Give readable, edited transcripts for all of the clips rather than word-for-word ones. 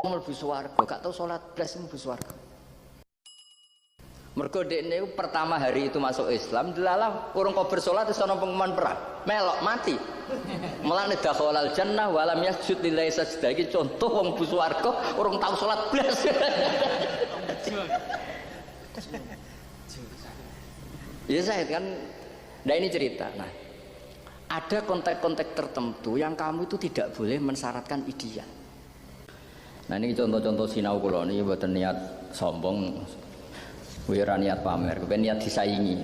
mlebu swarga, gak tau salat blas mlebu swarga. Mergo dekne pertama hari itu masuk Islam, delalah urung kok bersolat wis ana pengumuman perang, melok mati. Mulane dakhalal jannah wa lam yasjud lillahi sajdah iki contoh wong mlebu swarga urung tau salat blas. Ya saya kan, nah ini cerita. Nah, ada konteks-konteks tertentu yang kamu itu tidak boleh mensyaratkan ideal. Nah ini contoh-contoh sinau kula niki mboten niat sombong, ora niat pamer, kepen niat disaingi.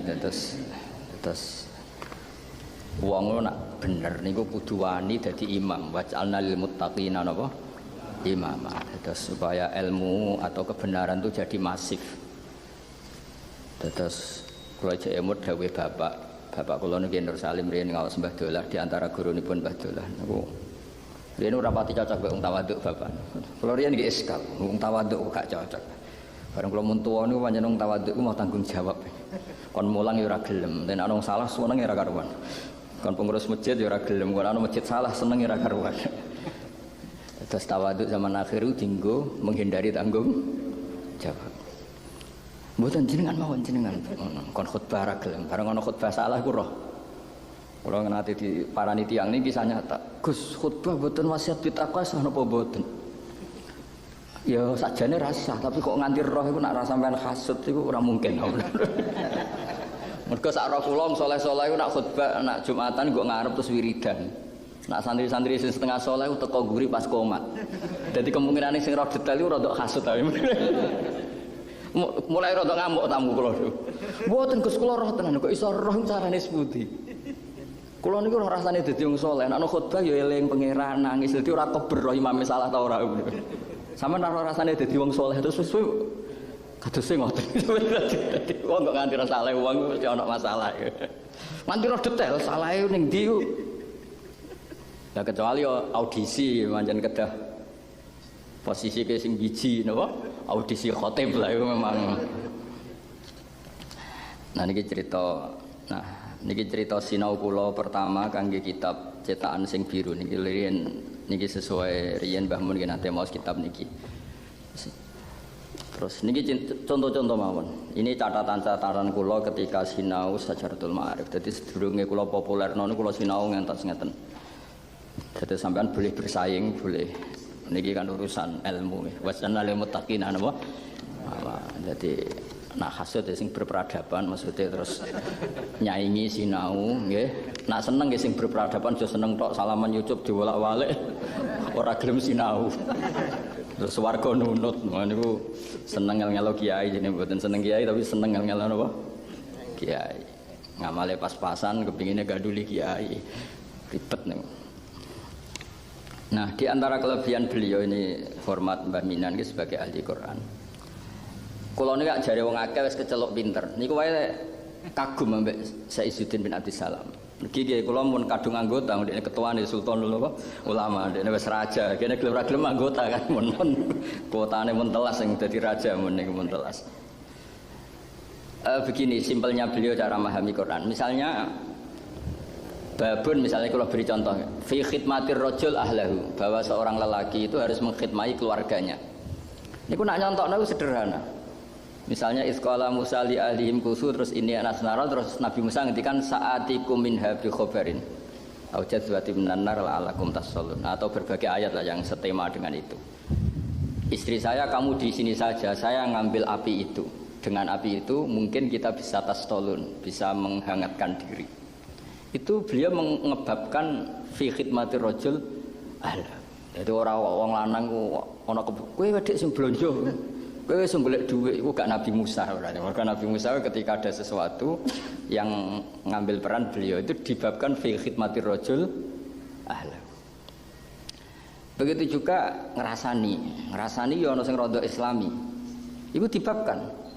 Terus wong nak bener niku kudu wani dadi imam. Waj'alna lil muttaqina napa? Imam. Terus supaya ilmu atau kebenaran itu jadi masif. Terus kula jek emut dawuh bapak kula niki Nur Salim riyen ngaos Mbah Dolah di antara gurunipun Mbah Dolah niku. Riyen ora pati cocok mbek wong tawaduk bapak. Kula riyen nggih eskal, wong tawaduk gak cocok. Bareng kula mun tuwa niku pancen wong tawaduk ku mau tanggung jawab. Kon mulang ya ora gelem, nek ana wong salah seneng ya ora karuan. Kon pengurus masjid ya ora gelem, kon ana masjid salah seneng ya ora karuan. Terus tawaduk zaman akhir dinggo menghindari tanggung jawab. Mboten jenengan mawon jenengan. Kon khutbah ra gelem, bareng ana khutbah salah ku roh. Kula nate di parani tiyang niki kisah nyata. Gus, khutbah mboten wasiat pitaqwa sah napa mboten? Ya sakjane rasa, tapi kok nganti roh iku nak ra sampean hasud iku ora mungkin. Mergo sak roh kula saleh-saleh iku nak khutbah nak Jumatan kok ngarep terus wiridan. Nak santri-santri sing setengah saleh teko guri pas komat. Dadi kemungkinane sing roh detail iku rada hasud ta. Mulai rada ngamuk tamu kula. Mboten Gus kula roh tenan kok iso roh carane sepundi. Kula niku ora rasane dadi wong saleh, nek ana khutbah ya eling pangeran nangis dadi ora keber imame salah ta ora. Sampeyan ora rasane dadi wong saleh terus suwe kadose ngoten. Dadi wong kok nganti ora saleh wong mesti ana masalah. Nganti ora detail salahe ning ndi ku. Lah kecuali audisi pancen kedah posisi ke sing biji napa? Audisi khotib lah itu memang. Nah niki cerita sinau kula pertama kangge kitab cetakan sing biru niki riyen niki sesuai riyen Mbah Mun nate maos kitab niki. Terus niki contoh-contoh mawon. Ini catatan-catatan kula ketika sinau Sajaratul Ma'arif. Dadi sedurunge kula populerno niku kula sinau ngantos ngeten. Dadi sampean boleh bersaing, boleh. Niki kan urusan ilmu. Wasana lil muttaqina napa? Dadi nak hasud sing berperadaban maksudnya terus nyaingi sinau nggih. Nak seneng nggih sing berperadaban aja seneng tok salaman YouTube diwolak-walik ora gelem sinau. Terus warga nunut niku seneng ngel-ngelo kiai jenenge mboten seneng kiai tapi seneng ngel-ngelo napa? Kiai. Ngamale pas-pasan kepingine gaduli kiai. Ribet niku. Nah, di antara kelebihan beliau ini hormat Mbah Minan sebagai ahli Quran. Kula niku gak jare wong akeh wis kecelok pinter. Niku wae kagum ambek Saizuddin bin Abdissalam. Niki nggih kula mun kadung anggota ndekne ketuane Sultan lho ulama, ndekne wis raja. Kene gelem ra gelem anggota kan mun kuotane mun telas sing dadi raja mun niku mun telas. Begini simpelnya beliau cara memahami Quran. Misalnya babun misalnya kalau beri contoh fi khidmatir rajul ahlahu bahwa seorang lelaki itu harus mengkhidmati keluarganya. Niku nak nyontokno sederhana. Misalnya isqala Musa li ahlihim kusu terus ini anas nara terus Nabi Musa ngendikan saatikum minha bi khabarin. Au jadzwati minan nar la'alakum tasallun atau berbagai ayat lah yang setema dengan itu. Istri saya kamu di sini saja, saya ngambil api itu. Dengan api itu mungkin kita bisa tastolun, bisa menghangatkan diri. Itu beliau mengebabkan fi khidmatir rajul ahla. Jadi orang wong lanang ku ana kowe wedhek sing blonjo. Kowe sing golek dhuwit iku gak Nabi Musa ora. Maka Nabi Musa ketika ada sesuatu yang ngambil peran beliau itu dibabkan fi khidmatir rajul ahla. Begitu juga ngrasani ya ana sing rada islami. Iku dibabkan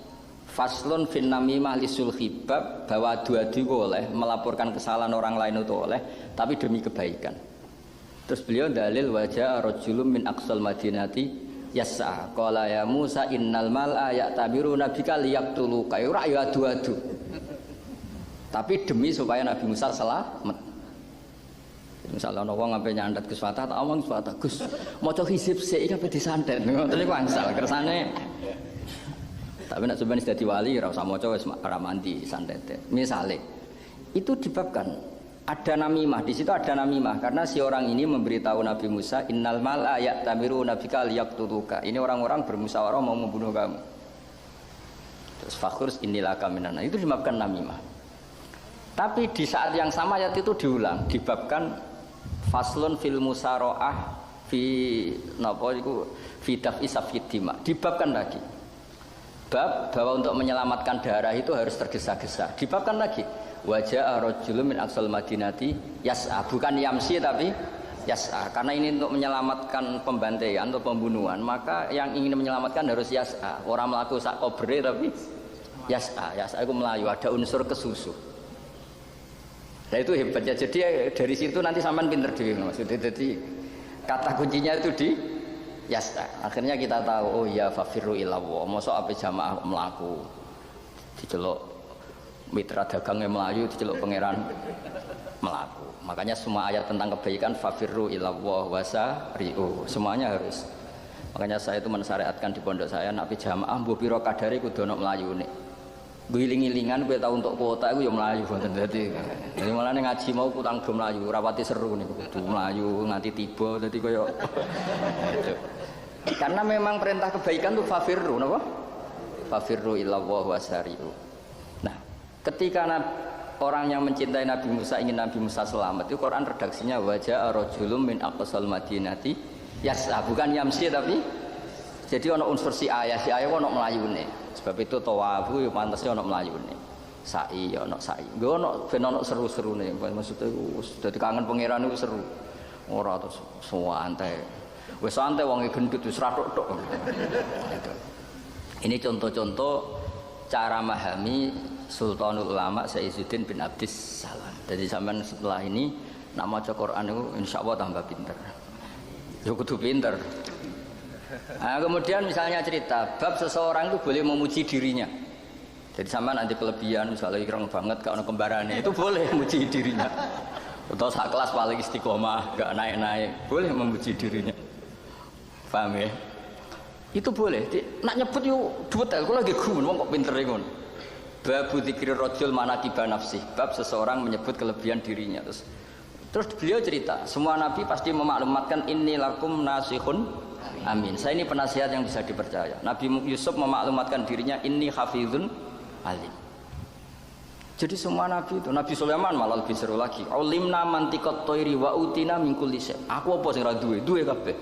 faslun fin namimah lisul khibab bahwa adu-adu boleh melaporkan kesalahan orang lain itu oleh tapi demi kebaikan. Terus beliau dalil wajah rajulun min aqsal madinati yas'a qala ya Musa innal mal'a ya'tabiruna bika liyaqtuluka ora ya adu-adu. Tapi demi supaya Nabi Musa selamat. Misalnya ana wong ampe nyandet Gus Fatah, tak omong Gus Fatah, Gus, maca hizib sik iki ape disantet. Ngoten niku angsal kersane. Tapi nek sampeyan dadi wali ora usah maca wis ora mandi santet. Misale itu dibabkan ada namimah, di situ ada namimah karena si orang ini memberitahu Nabi Musa, innal mal'a ya'tamiru nabika liyaqtuluka. Ini orang-orang bermusyawarah mau membunuh kamu. Terus fakhurs innilaka minan. Itu dibabkan namimah. Tapi di saat yang sama ayat itu diulang, dibabkan faslun fil musaraah fi napa iku fi daf'i safid dima. Dibabkan lagi. Bab bahwa untuk menyelamatkan darah itu harus tergesa-gesa. Dibabkan lagi. Wajah rajulun min aqsal madinati yas'a, bukan yamsi tapi yas'a. Karena ini untuk menyelamatkan pembantaian atau pembunuhan, maka yang ingin menyelamatkan harus yas'a. Orang melaku sak kobre tapi yas'a. Yas'a itu melayu, ada unsur kesusu. Nah itu hebatnya. Jadi dari situ nanti sampean pinter dhewe maksudnya. Jadi kata kuncinya itu di yas'a. Akhirnya kita tahu, oh ya fafirru ilallah. Mosok ape jamaah melaku diceluk mitra dagangnya melayu, diceluk pangeran melaku. Makanya semua ayat tentang kebaikan fafirru ilallah wasari'u. Semuanya harus. Makanya saya itu mensyariatkan di pondok saya nak jamaah mbuh pira kadare kudu ana mlayune. Giling-gilingan kowe tau untuk kuota iku ya mlayu wonten dadi. Jadi malah ngaji mau kutang do mlayu, ora pati seru niku kudu mlayu nganti tiba dadi kaya karena memang perintah kebaikan itu fafirru napa? Fafirru ilallah wasari'u. Nah, ketika orang yang mencintai Nabi Musa ingin Nabi Musa selamat, itu Quran redaksinya wajah rajulun min aqsal madinati yas'a, bukan yamsi tapi jadi ana unsur si ayah ana mlayune. Sebab itu tawafu ya pantasnya ana mlayune. Sa'i ya ana sa'i. Nggo ana ben ana seru-serune. Maksudnya dadi kangen pangeran iku seru. Ora terus santai. Wis santai wonge gendut wis rathok-tok. Ini contoh-contoh cara memahami Sultanul Ulama Sayyiduddin bin Abdis Salam. Jadi sampean setelah ini nak maca Quran itu insyaallah tambah pinter. Ya kudu pinter. Nah, kemudian misalnya cerita bab seseorang itu boleh memuji dirinya. Jadi sama nanti kelebihan misalnya ireng banget gak ada kembarannya itu boleh memuji dirinya. Atau sak kelas paling istiqomah gak naik-naik boleh memuji dirinya. Paham ya? Itu boleh. Nak nyebut yuk detail. Aku lagi gumun wong kok pinter ngono. Bab dzikir rajul manaqiba nafsi. Bab seseorang menyebut kelebihan dirinya. Terus beliau cerita, semua nabi pasti memaklumatkan inni lakum nasihun amin. Saya ini penasihat yang bisa dipercaya. Nabi Yusuf memaklumatkan dirinya inni hafizun alim. Jadi semua nabi itu, Nabi Sulaiman malah lebih seru lagi. Ulimna mantiqat thairi wa utina min kulli syai. Aku apa sing ra duwe? Duwe kabeh.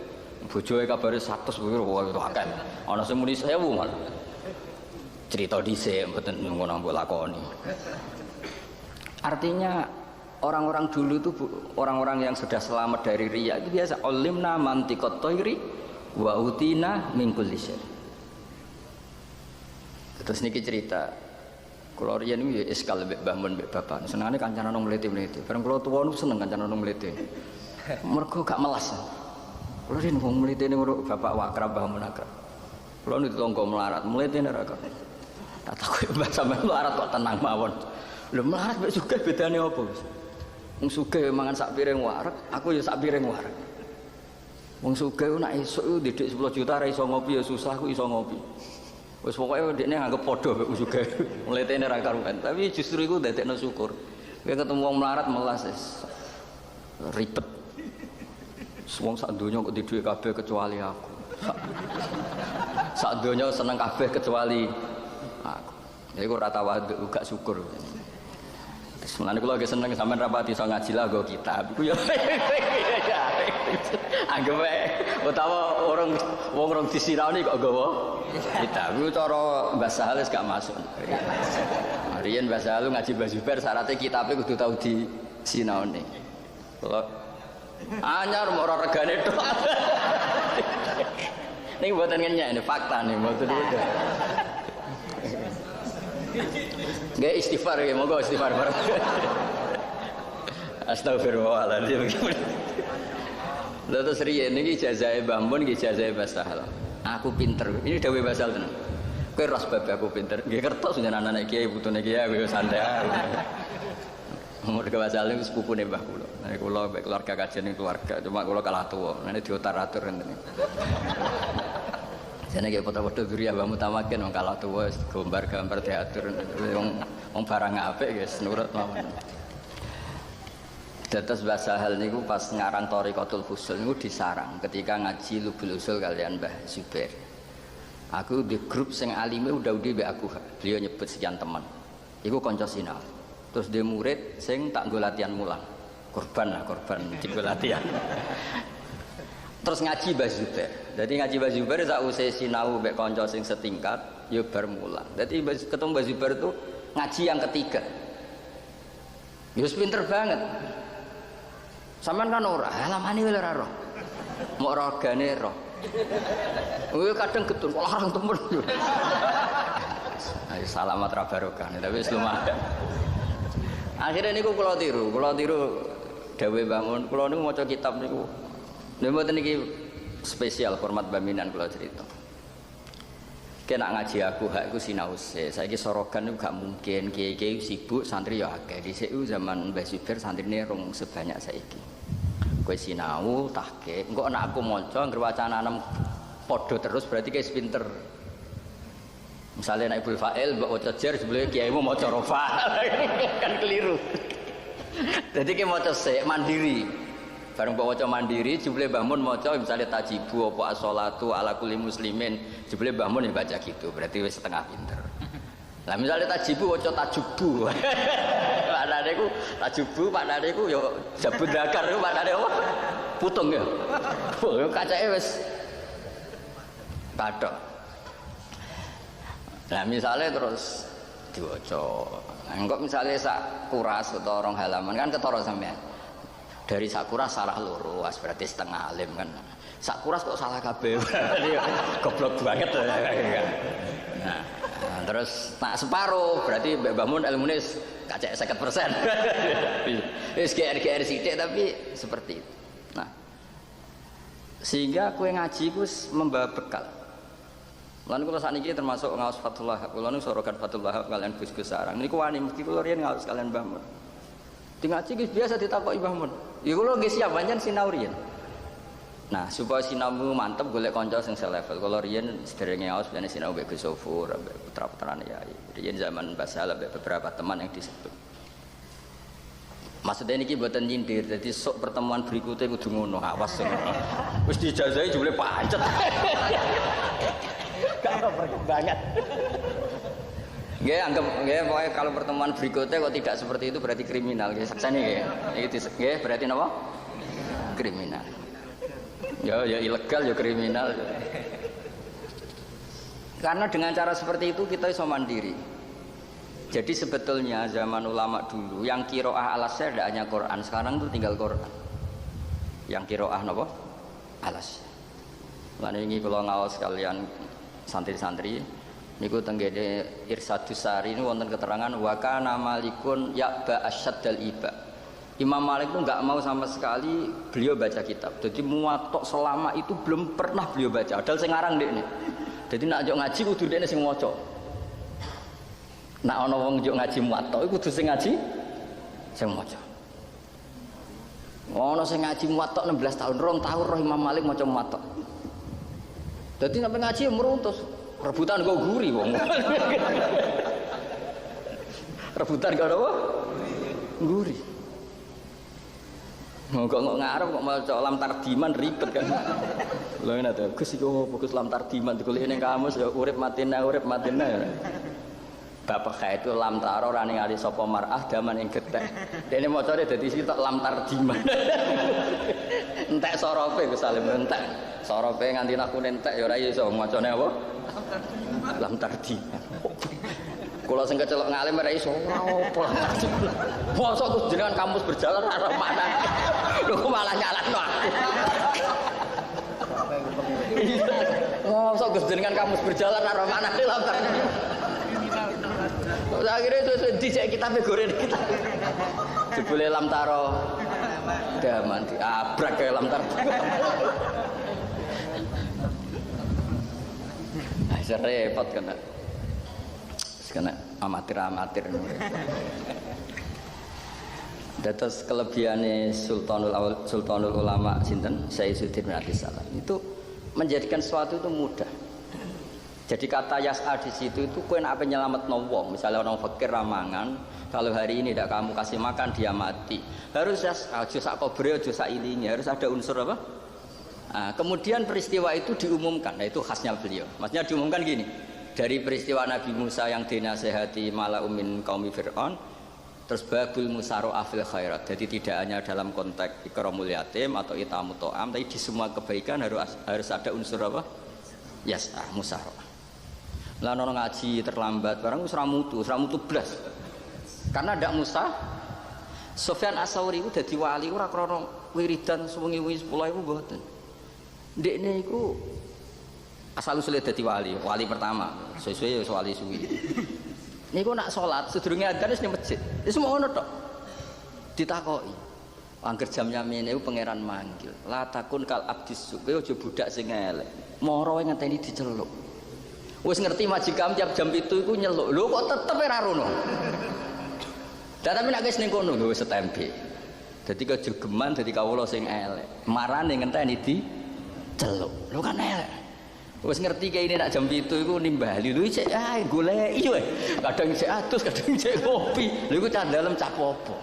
Bojoe kabare 100 piro wae itu akeh. Ana sing muni 1000 malah. Cerita dhisik mboten ngono mbok lakoni. Artinya orang-orang dulu itu orang-orang yang sudah selamat dari riya itu biasa ulimna mantiqat thairi wa utina min kulli syai. Terus niki cerita kula riyen iki iskal mbek Mbah Mun mbek bapak. Senengane kancane nang mlete-mlete. Bareng kula tuwa niku seneng kancane nang mlete. Mergo gak melas. Kula riyen wong mlete niku bapak wakrab Mbah Mun akrab. Kula niku tangga melarat, mlete nek ora. Tak takoki Mbah sampeyan melarat kok tenang mawon. Lho melarat mek sugih bedane apa? Wong sugih mangan sak piring wareg, aku ya sak piring wareg. Wong sugih nek esuk didik 10 juta ra iso ngopi ya susah ku iso ngopi. Wis pokoke ndekne nganggep padha mek sugih. Mletene ra karuan, tapi justru iku ndadekno syukur. Kowe ketemu wong melarat melas ribet. Wong sak donya kok duwe kabeh kecuali aku. Sak donya seneng kabeh kecuali aku. Jadi kok ora tawadhu gak syukur. Sebenarnya kalau lagi seneng sampean rapati iso ngaji lah go kitab. Iku ya. Anggap utawa wong disiraoni kok gawa kitab. Iku cara Mbah Sahal wis gak masuk. Riyen Mbah Sahal ngaji Mbah Zubair syaratnya kitabe kudu tau disinaoni. Kalau anyar mau ora regane tok. Ning mboten ngenyek ini fakta nih mboten betul. Nggak istighfar ya, moga istighfar bareng. Astagfirullahaladzim. Lalu terus riyen ini ijazah Mbah Mun, ijazah Mbah Sahal. Aku pinter. Ini dawuh Mbah Sahal tenan. Kowe ras bab aku pinter. Nggih kertos jenengan anak kiai putune kiai kowe santai. Mergo Ghazali sepupune mbah kula. Nek kula mek keluarga kajian keluarga, cuma kula kalah tuwa. Nek diotar-atur ngene. Jane ki foto-foto duriya Mbah Mutamakin wong kalah tuwa gambar-gambar diatur wong barang apik guys nurut mawon. Dados bahasa hal niku pas ngarang Thariqatul Fusul niku disarang ketika ngaji Lubul Usul kalian Mbah Zubair. Aku di grup sing alime udah-udah mbek aku. Beliau nyebut sekian teman. Iku kanca sinau. Terus dia murid sing tak nggo latihan mulang. Korban digo latihan. Terus ngaji Mbah Zubair. Jadi ngaji Mbah Zubair sakwise sinau mbek kanca sing setingkat ya bar mulang. Dadi ketemu Mbah Zubair itu ngaji yang ketiga. Ya pinter banget. Sampeyan kan ora, alamane wis ora roh. Mok rogane roh. Kuwi kadang getun kok larang temen. Ayo salamat ra barokah, tapi wis lumayan. Akhirnya niku kula tiru dawuh Mbah Mun, kula niku maca kitab niku. Lha mboten niki spesial format baminan kula cerita. Kena ngaji aku hak iku sinau se. Saiki sorogan niku gak mungkin, kiai-kiai sibuk, santri ya akeh. Dhisik zaman Mbah Zubair santrine rong sebanyak saiki. Kowe sinau tahqiq, engko nek aku maca ngger wacananem padha terus berarti kiai pinter. Misalnya naik Ibnu Fa'il mbok waca jar sebelum kiaimu maca rofa. Kan keliru. Jadi ki maca sik mandiri. Bareng mbok waca mandiri jebule Mbah Mun maca misalnya tajibu apa as-sholatu ala kulli muslimin jebule Mbah Mun ya baca gitu. Berarti wis setengah pinter. Lah misalnya tajibu waca tajubu. Maknane ku tajubu maknane ku ya jabut dakar ku maknane apa? Putung ya. Oh kacake wis kathok. Nah misalnya terus diwaca, engkau misalnya sak kuras atau orang halaman kan ketara sampean. Dari sak kuras salah loro, berarti setengah alim kan. Sak kuras kok salah kabeh. Goblok banget. Nah, terus nak separuh berarti Mbah Mun ilmune kacek 50%. Wis GR sithik tapi seperti itu. Nah, sehingga kue ngaji ku membawa bekal. Lan kula sakniki termasuk ngaos Fathul Wahab. Kula nu sorokan Fathul Wahab kalian Gus-Gus sarang. Niku wani mesti kula riyen ngaos kalian Mbah Mun. Di ngaji wis biasa ditakoki Mbah Mun. Ya kula nggih siap pancen sinau riyen. Nah, supaya sinaumu mantep golek kanca sing selevel. Kula riyen sederenge ngaos ben sinau mbek Gus Sofur, mbek putra-putrane Yai. Riyen zaman Basal mbek beberapa teman yang disebut. Maksudnya ini buatan nyindir, jadi sok pertemuan berikutnya kudu ngono, awas wis dijajahi jebule pancet. Gak ada perkembangan. Nggih anggap nggih pokoke kalau pertemuan berikutnya kok tidak seperti itu berarti kriminal nggih saksane nggih. Nggih berarti napa? Kriminal. Ya ilegal ya kriminal. Karena dengan cara seperti itu kita bisa mandiri. Jadi sebetulnya zaman ulama dulu yang qiraah alasnya tidak hanya Quran, sekarang itu tinggal Quran. Yang qiraah napa? Alas. Lan ini kalau ngaos kalian santri-santri niku tenggene Irsadus Sari ini wonten keterangan wa kana malikun ya'ba asyaddal iba. Imam Malik itu enggak mau sama sekali beliau baca kitab. Jadi muwatta selama itu belum pernah beliau baca. Padahal sing ngarang ndekne. Jadi nek ngaji kudu ndekne sing maca. Nek ana wong njuk ngaji muwatta iku kudu sing ngaji sing maca. Ana sing ngaji muwatta 16 tahun, 2 tahun roh Imam Malik maca muwatta. Dadi nek ngaji meruntus, rebutan kok guri wong. Rebutan kok apa? Guri. Kok ngarep kok maca lam tardiman ribet kan. Lha ngene to, Gus iku fokus lam tardiman dikuliah ning kamus ya urip matina. Bapak kaya itu lam taro rani ngali sapa mar'ah daman ing getek. Dene macane dadi sitok lam tardiman. Entek sorope Gus Salim entek. Sorope nganti nakune entek ya ora iso macane apa? Lam tardiman. Kula sing kecelok ngalim ora iso ora apa lam tardiman. Mosok Gus jenengan kamus berjalan ora mana. Lho malah nyalahno aku. Mosok Gus jenengan kamus berjalan ora mana lam tardiman. Akhirnya itu dicek kita goreng kita. Jebule lam taro daman diabrak kayak lam taro. Repot kena amatir. Dados kelebihane Sultanul Ulama sinten Sayyidzuddin bin Abdussalam itu menjadikan sesuatu itu mudah. Jadi kata yas'a di situ itu kowe nek ape nyelametno wong, misalnya orang fakir ramangan, kalau hari ini tidak kamu kasih makan dia mati. Harus aja sak kobre aja sak ilinge, harus ada unsur apa? Nah, kemudian peristiwa itu diumumkan. Nah, itu khasnya beliau. Maksudnya diumumkan gini. Dari peristiwa Nabi Musa yang dinasehati mala'u min qaumi Fir'aun, terus babul musaro afil khairat. Jadi tidak hanya dalam konteks ikramul yatim atau itamu to'am, tapi di semua kebaikan harus ada unsur apa? Yas'ah, musaro. Lah ono ngaji terlambat, barang wis ra mutu blas. Karena ndak Musa, Sufyan As-Tsauri ku dadi wali ora krana wiridan sewengi-wengi 10.000 mboten. Ndekne iku asal usule dadi wali pertama. Suwe-suwe wis wali suwi. Niku nak salat sedurunge adzan wis ning masjid. Wis mau ngono tok. Ditakoki. Angger jam nyamene iku pangeran manggil. La takun kal abdis suwe aja budak sing elek. Moro ngenteni diceluk. Wis ngerti majikan tiap jam 7 iku nyeluk. Lho kok tetep ora rono. Tapi nek wis ning kono wis setempe. Dadi kejegeman dadi kawula sing elek. Marane ngenteni diceluk. Lho kan elek. Wis ngerti kayak ini nak jam 7 iku nimbali lho cek goleki wae. Kadang cek adus, kadang cek kopi. Lho iku cah dalem cah popo.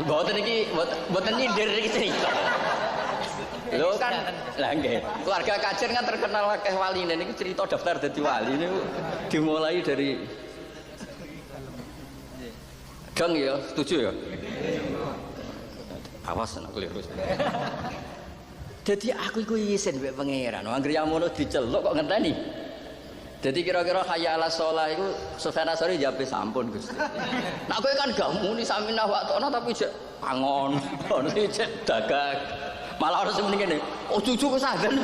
Mboten iki mboten nyindir iki cerita. Lho kan lah nggih. Keluarga Kajen kan terkenal akeh waline niki cerita daftar dadi wali niku dimulai dari Dong ya, setuju ya? Awas nak keliru. Jadi aku iku isin mbek pangeran. Anggere yamono diceluk kok ngenteni. Jadi kira-kira hayya ala shalah iku Sufyan As-Tsauri jawab sampun Gusti. Nah kowe kan gak muni saminah waqtona tapi jek pangon, jek dagang. Malah harus mending ngene. Oh cucu kok sadan.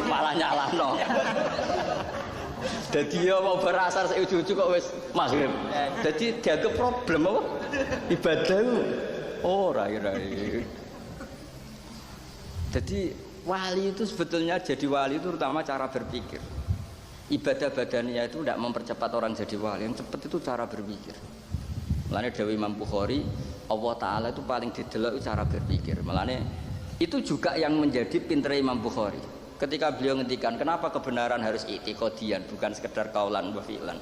Malah nyalahno. Jadi ya mau berasar saya cucu kok wis maghrib. Jadi dianggap problem apa? Ibadah itu. Oh rai. Jadi wali itu sebetulnya jadi wali itu terutama cara berpikir. Ibadah badannya itu tidak mempercepat orang jadi wali. Yang cepat itu cara berpikir. Mulane Dewi Imam Bukhari, Allah Ta'ala itu paling didelok cara berpikir. Mulane itu juga yang menjadi pinter Imam Bukhari. Ketika beliau ngendikan kenapa kebenaran harus i'tiqadiyan bukan sekedar kaulan wa fi'lan.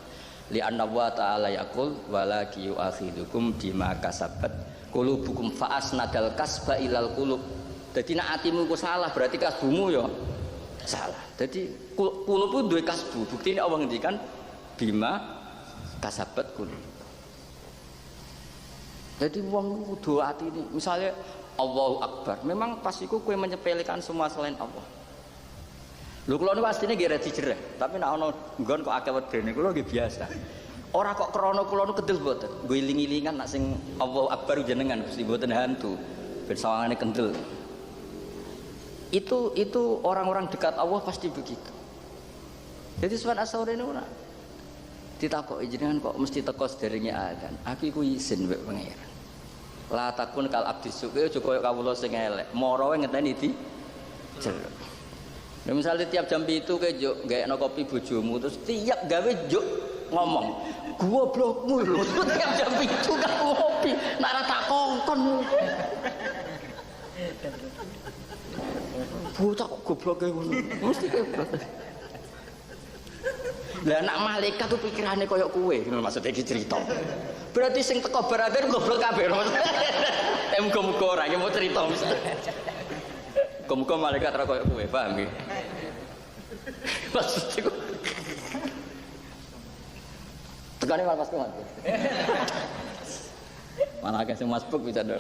Li anna wa ta'ala yaqul walaki yu'akhidukum bima kasabat qulubukum fa asnadal kasba ilal qulub. Dadi nek atimu ku salah berarti kasbumu ya salah. Dadi qulub ku duwe kasbu. Buktine Allah ngendikan bima kasabat qulub. Jadi wong kudu atine misalnya Allahu Akbar. Memang pas iku kowe menyepelekan semua selain Allah. Lho kula niku asline nggih redi jereh, tapi nek ana nggon kok akeh wedene kula nggih biasa. Ora kok krana kula niku kendel mboten. Nggo iling-ilingan nek sing Allahu Akbar jenengan Gusti mboten hantu. Ben sawangane kendel. Itu orang-orang dekat Allah pasti begitu. Jadi Sufyan As-Tsauri niku ora ditakoki jenengan kok mesti teko sederenge adzan. Aku iku izin mbek pangeran. La takun kal abdis suke aja koyo kawula sing elek. Moro ngenteni di jelek. Ya misalnya tiap jam itu kayak juk gak kopi bojomu terus tiap gawe juk ngomong goblokmu lho tiap jam itu gak ngopi nak tak kongkon bocah kok gobloke ngono mesti goblok. Lah anak malaikat tuh pikirannya koyok kue maksudnya iki cerita. Berarti sing teko berakhir goblok kabeh. Muga-muga ora mau cerita misalnya. Muga-muga malaikat ora koyok kue, paham nggih? Maksudku tekane malah pas kuat. Malah akeh sing masbuk bisa ndok.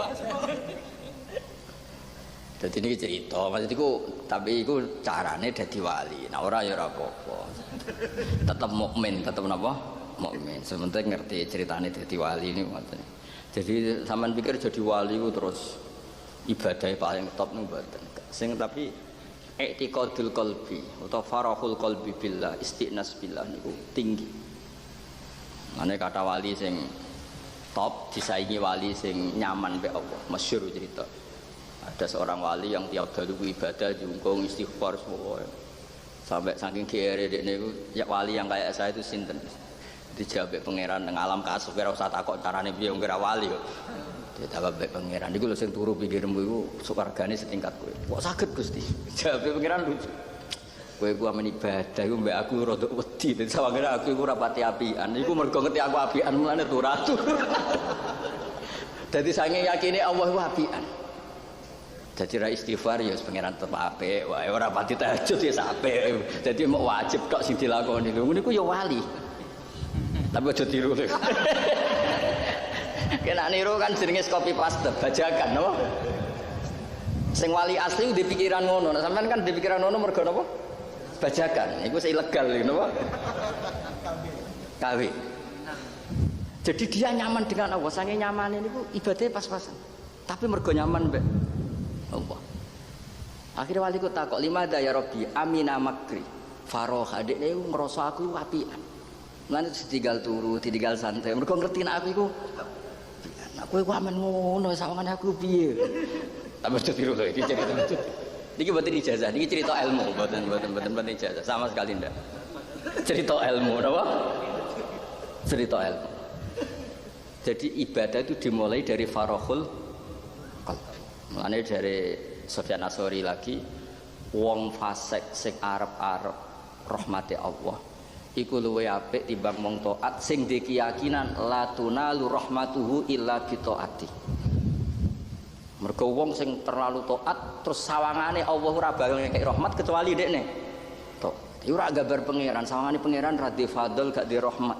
Dadi niki cerita, maksudku tapi iku carane dadi wali. Nah ora ya ora apa-apa. Tetep mukmin, tetep napa? Mukmin. Sementing ngerti ceritane dadi wali niku ngoten. Jadi sampean pikir jadi wali ku terus ibadahnya paling top nih mboten. Sing tapi i'tiqadul qalbi atau farahul qalbi billah istiqnas billah niku tinggi. Mane kata wali sing top disaingi wali sing nyaman mbek Allah. Masyhur cerita. Ada seorang wali yang tiap hari ibadah diungkung istighfar semua. Sampai saking kiri niku ya wali yang kayak saya itu sinten. Dijawab pangeran nang alam kasuf ora usah takok carane piye wong ora wali kok. Dijawab pangeran niku lho sing turu pikirmu iku suwargane setingkat kowe. Kok saged Gusti? Jawab pangeran lucu. Kowe ku amen ibadah iku mbek aku rada wedi. Dadi sawangane aku iku ora pati apian. Iku mergo ngerti aku apian mulane turu. Dadi sange yakine Allah iku apian. Dadi ra istighfar ya pangeran tetep apik. Wae ora pati tahajud ya apik. Dadi mau wajib tok sing dilakoni. Lho niku ya wali. Tapi aja tiru. Kena niru kan jenenge copy paste, bajakan napa? Sing wali asli di pikiran ngono. Nah, sampean kan di pikiran ngono mergo napa? Bajakan. Iku ilegal napa? Kawe. Jadi dia nyaman dengan Allah. Sange nyamane niku ibadahnya pas-pasan. Tapi mergo nyaman mbek Allah. Akhirnya wali ku takok, "Limada ya Rabbi? Amina makri." Faroha dekne ngrasa aku apian. Lan ditinggal turu, ditinggal santai. Mergo ngerti nek aku iku aku iku amen ngono, sawangane aku piye. Tambah tiru lho iki cerita lucu. Niki mboten ijazah, niki cerita ilmu, mboten ijazah sama sekali ndak. Cerita ilmu napa? Cerita ilmu. Jadi ibadah itu dimulai dari farohul qalb. Mulane dari Sufyan Atsori lagi wong fasik sing arep-arep rahmate Allah iku luwih apik timbang wong taat sing di keyakinan la tunalu rahmatuhu illa bi taati. Mergo wong sing terlalu taat terus sawangane Allah ora bakal ngekek rahmat kecuali dekne. Tok. Iku ora gambar pangeran, sawangane pangeran ra di fadl gak di rahmat.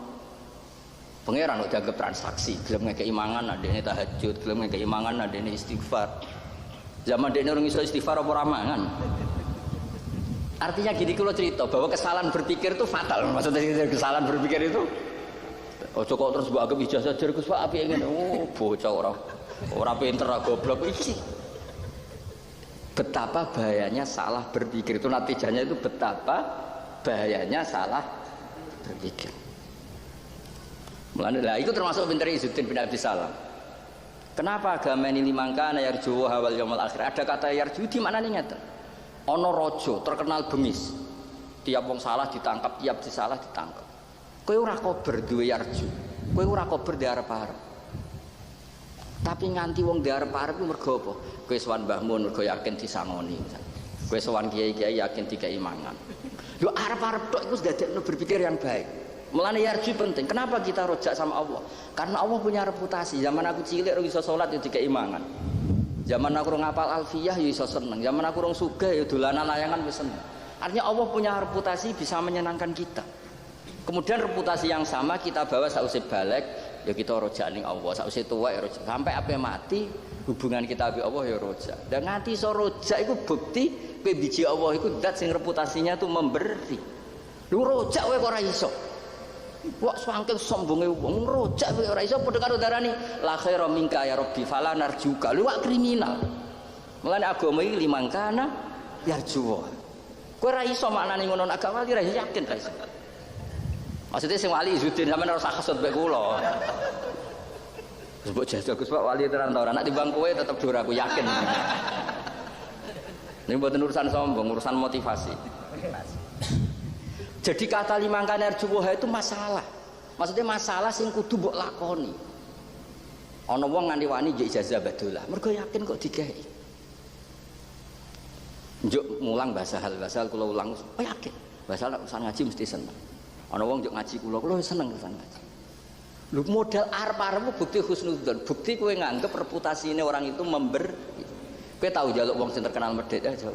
Pangeran kok dianggap transaksi, gelem ngekeki mangan adekne tahajud, gelem ngekeki mangan adekne istighfar. Zaman dekne orang iso istighfar apa ora mangan. Artinya gini kalau cerita bahwa kesalahan berpikir itu fatal. Maksudnya kesalahan berpikir itu ojo kok terus mbok anggap ijazah jar Gus Pak apike ngene. Oh, bocah ora pinter ora goblok iki. Betapa bahayanya salah berpikir itu natijanya itu betapa bahayanya salah berpikir. Mulane lah itu termasuk pinter Izzuddin bin Abdus Salam. Kenapa agama ini limangkana yarju wal yaumil akhir? Ada kata yarju di mana nih ngeten? Ono rojo terkenal bengis, tiap wong salah ditangkap, tiap disalah ditangkap. Kowe ora kober duwe yarju, kowe ora kober di arep-arep. Tapi nganti wong di arep-arep ku mergo apa? Kowe sowan Mbah Mun mergo yakin disangoni. Kowe sowan kiai-kiai yakin dikai mangan. Lho arep-arep tok iku dadekno berpikir yang baik. Mulane yarju penting. Kenapa kita rojak sama Allah? Karena Allah punya reputasi. Zaman aku cilik ora iso salat ya dikai mangan. Zaman aku ngapal alfiyah ya iso seneng. Zaman aku sugih ya dolanan layangan wis seneng. Artinya Allah punya reputasi bisa menyenangkan kita. Kemudian reputasi yang sama kita bawa sausé balik ya kita rojak ning Allah, sausé tuwa ya rojak. Sampai ape mati hubungan kita ambek Allah ya rojak. Dan nganti iso rojak iku bukti kowe biji Allah iku zat sing reputasinya tuh memberi. Lu rojak kowe kok ora iso. Wah saking sombonge wong rojak kowe ora iso padha karo darani la khaira minka ya rabbi fala narjuka. Lu wak kriminal. Mulane agama iki limangkana yarju. Kowe ora iso maknane ngono agama iki ora yakin ra iso. Maksudnya sing wali Izzuddin sampean ora usah kesut mek kula. Wis mbok jajal Gus Pak wali tenan ta ora nek timbang kowe tetep dur aku yakin. Ini mboten urusan sombong, urusan motivasi. Jadi kata limangkan arjuwah itu masalah. Maksudnya masalah sing kudu mbok lakoni. Ana wong nganti wani njuk ijazah badolah, mergo yakin kok digawe. Njuk mulang bahasa hal kula ulang, oh yakin. Bahasa urusan ngaji mesti seneng. Ana wong njuk ngaji kula seneng urusan ngaji. Lho modal arep-arep bukti husnudzon, bukti kowe nganggep reputasine orang itu memberi. Kowe tahu jaluk wong sing terkenal medhit ya jauh.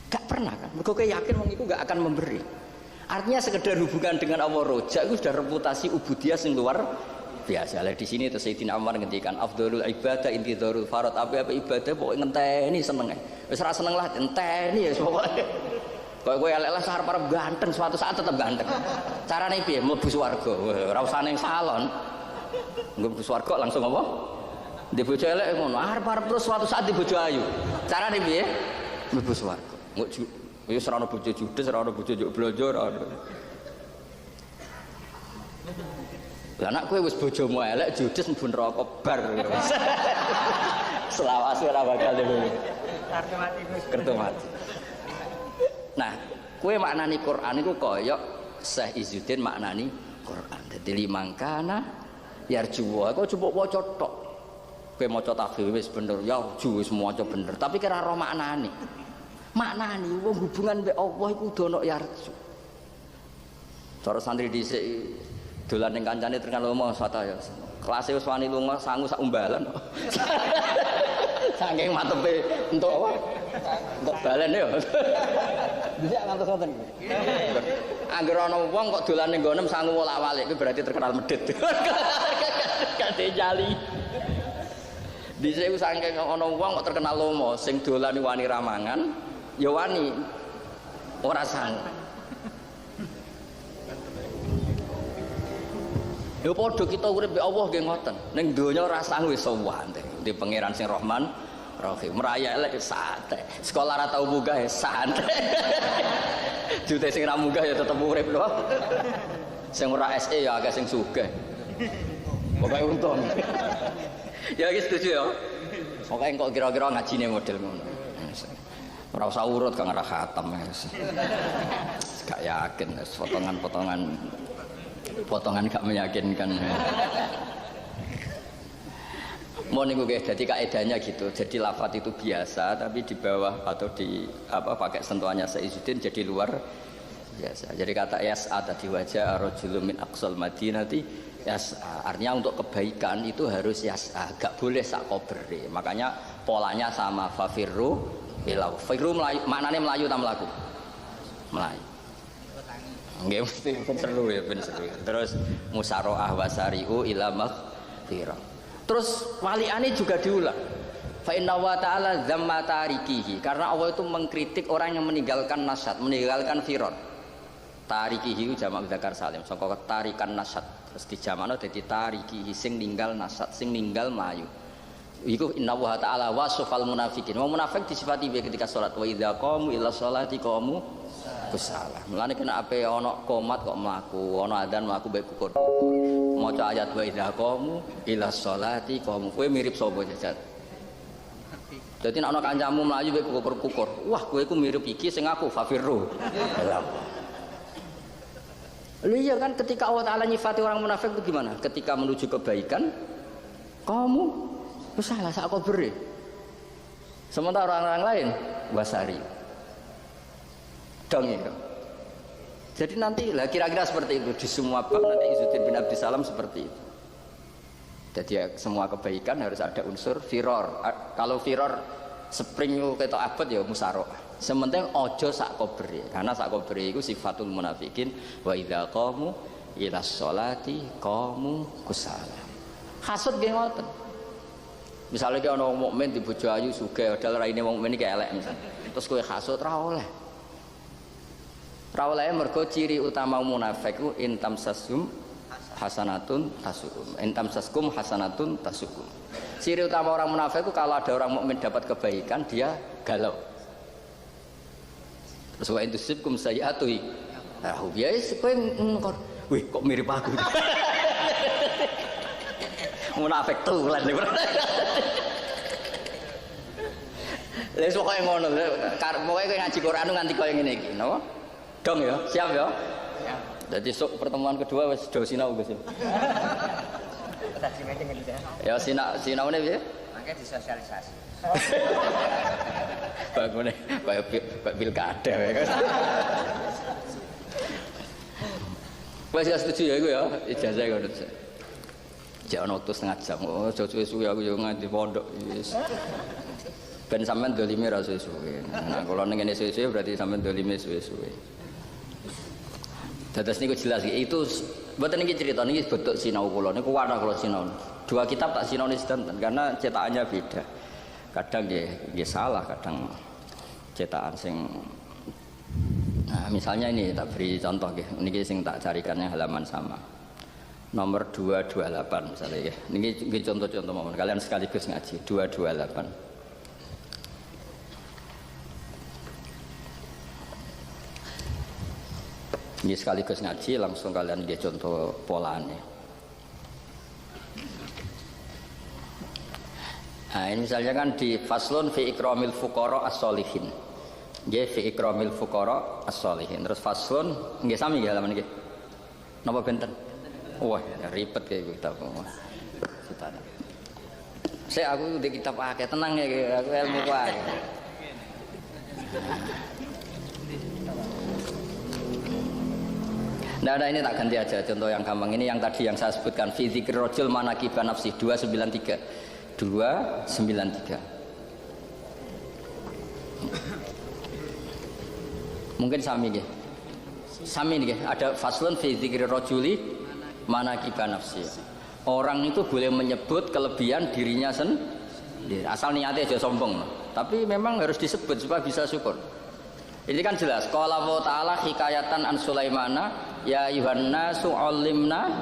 Gak pernah kan, mergo kowe yakin wong itu gak akan memberi. Artinya sekedar hubungan dengan Allah rojak itu sudah reputasi ubudiyah sing luar biasa. Lah di sini terus Sayyidina Umar ngendikan afdhalul ibadah intidharul farad. Apa ibadah pokoke ngenteni senenge. Wis ora seneng lah enteni ya pokoke. Kowe elek lah arep-arep ganteng suatu saat tetep ganteng. Carane piye? Mlebu swarga. Ora usah ning salon. Mlebu swarga langsung apa? Di bojo elek ngono. Arep-arep terus suatu saat di bojo ayu. Carane piye? Mlebu swarga. Wis ora ono bojo judes, ora ono bojo njuk blonjo, ora ono. Lah nek kowe wis bojomu elek judes mlebu neraka bar. Selawase ora bakal dhewe. Kartu mati. Nah, kowe maknani Quran iku kaya Syekh Izzuddin maknani Quran. Dadi limangkana yarjuwa kok coba waca tok. Kowe maca tahfidz wis bener, yarju wis maca bener, tapi kira ro maknani. Maknani wong hubungan mbek Allah iku kudu ana yarju. Cara santri dhisik dolan ning kancane terkenal lomo sataya. Kelase wis wani lunga sangu sak umbalan. Saking matepe entuk apa? Entuk balen ya. Dhisik ngantos ngoten. Angger ana wong kok dolan ning nggonem sangu wolak-walik kuwi berarti terkenal medhit. Kate jali. Dhisik ku saking ana wong kok terkenal lomo sing dolan wani ramangan ya wani ora sangu. Ya padha kita urip mbek Allah nggih ngoten. Ning donya ora sangu wis sowan di pangeran sing Rahman Rahim. Meraya elek santai. Sekolah ora tau munggah ya santai. Jute sing ra munggah ya tetep urip lho. Sing ora SE ya agak sing sugih. Pokoke untung. Ya iki setuju ya. Pokoke kok kira-kira ngajine model ngono. Ora usah urut kang ora khatam. Gak yakin potongan gak meyakinkan. Mau niku guys, jadi kaedahnya gitu. Jadi lafadz itu biasa, tapi di bawah atau di apa pakai sentuhannya Sayyidin jadi luar biasa. Jadi kata yas'a tadi wajah rajulun min aqsal madinati yas'a. Artinya untuk kebaikan itu harus yas'a, gak boleh sak kobere. Makanya polanya sama fafirru bilau. Firru maknanya melayu tak melaku. Melayu. Nggih mesti seru ya ben seru. Terus musaroah wasari'u ila maghfirah. Terus waliane juga diulang. Fa inna wa ta'ala dzamma tarikihi. Karena Allah itu mengkritik orang yang meninggalkan nasyad, meninggalkan firon. Tarikihi jamak dzakar salim. Saka tarikan nasyad. Terus dijamakno dadi tarikihi sing ninggal nasyad, sing ninggal melayu. Iku inna wa ta'ala wasfal munafikin. Wong munafik disifati ketika salat wa idza qamu ila sholati qamu kusalah. Mulane kena ape ana qomat kok mlaku, ana adzan mlaku bae kukur. Maca ayat wa idza qamu ila sholati qamu. Kowe mirip sapa jajal? Dadi nek ana kancamu mlayu bae kukur-kukur. Wah, kowe iku mirip iki sing aku fafirru. Lha iya kan ketika Allah Taala nyifati orang munafik itu gimana? Ketika menuju kebaikan kamu salah sak beri. Sementara orang-orang lain wasari. Dong ya. Jadi nanti lah kira-kira seperti itu di semua bab nanti Izzuddin bin Abdissalam seperti itu. Jadi ya, semua kebaikan harus ada unsur firor. Kalau firor spring ketok abot ya musaroah. Sementing ojo sak kobri. Karena sak kobri itu sifatul munafikin wa idza qamu ila sholati qamu kusala. Hasud nggih ngoten. Misalnya ki ana wong mukmin di bojo ayu sugih padahal raine wong mukmin iki elek misal. Terus kowe hasud ra oleh. Ra oleh mergo ciri utama munafik ku intam sasum hasanatun tasukum. Intam saskum hasanatun tasukum. Ciri utama orang munafik itu kalau ada orang mukmin dapat kebaikan dia galau. Terus wa intusibkum sayi'atu. Ah, biasa kowe ngkon. Wih, kok mirip aku. Munafik tulen iki. Lha pokoke ngono, pokoke kowe ngaji Quran nganti koyo ngene iki, napa? Dong ya, siap ya. Siap. Jadi sok pertemuan kedua wis do sinau Gus. Tadi meeting iki ya. Ya sinaune piye? Mangke disosialisasi. Bagune kaya pilkada wae. Wes ya setuju ya iku ya, ijazah ngono. Jek ana waktu setengah jam. Oh, suwe-suwe aku yo nganti pondok wis. Ben sampean dolime ra suwe-suwe. Nah, kalau ning ngene suwe-suwe berarti sampean dolime suwe-suwe. Dados niku jelas itu mboten niki cerita niki betuk sinau kula niku wadah kula sinau. Dua kitab tak sinaune sedanten karena cetakannya beda. Kadang nggih salah, kadang cetakan sing nah, misalnya ini tak beri contoh nggih. Niki sing tak carikannya halaman sama. Nomor 228 misalnya ya. Niki contoh-contoh mawon. Kalian sekaligus ngaji 228. Ini sekaligus ngaji langsung kalian lihat contoh polanya. Nah ini misalnya kan di faslun fi ikramil fuqara as-solihin. Nggih fi ikramil fuqara as-sholihin. Terus faslun nggih sami nggih halaman nggih. Napa benten? Wah, ribet kayak kitab. Saya aku di kitab akeh tenang ya, aku ilmu wae. Nah, ini tak ganti aja contoh yang gampang ini yang tadi yang saya sebutkan fi dzikri rajul manaqib nafsi 293. Mungkin sami nggih. Sami nggih, ada faslun fi dzikri rajuli manaqib nafsi. Orang itu boleh menyebut kelebihan dirinya sendiri. Asal niatnya aja sombong. Tapi memang harus disebut supaya bisa syukur. Ini kan jelas. Qala wa ta'ala hikayatan an Sulaimana ya Yuhanna su'allimna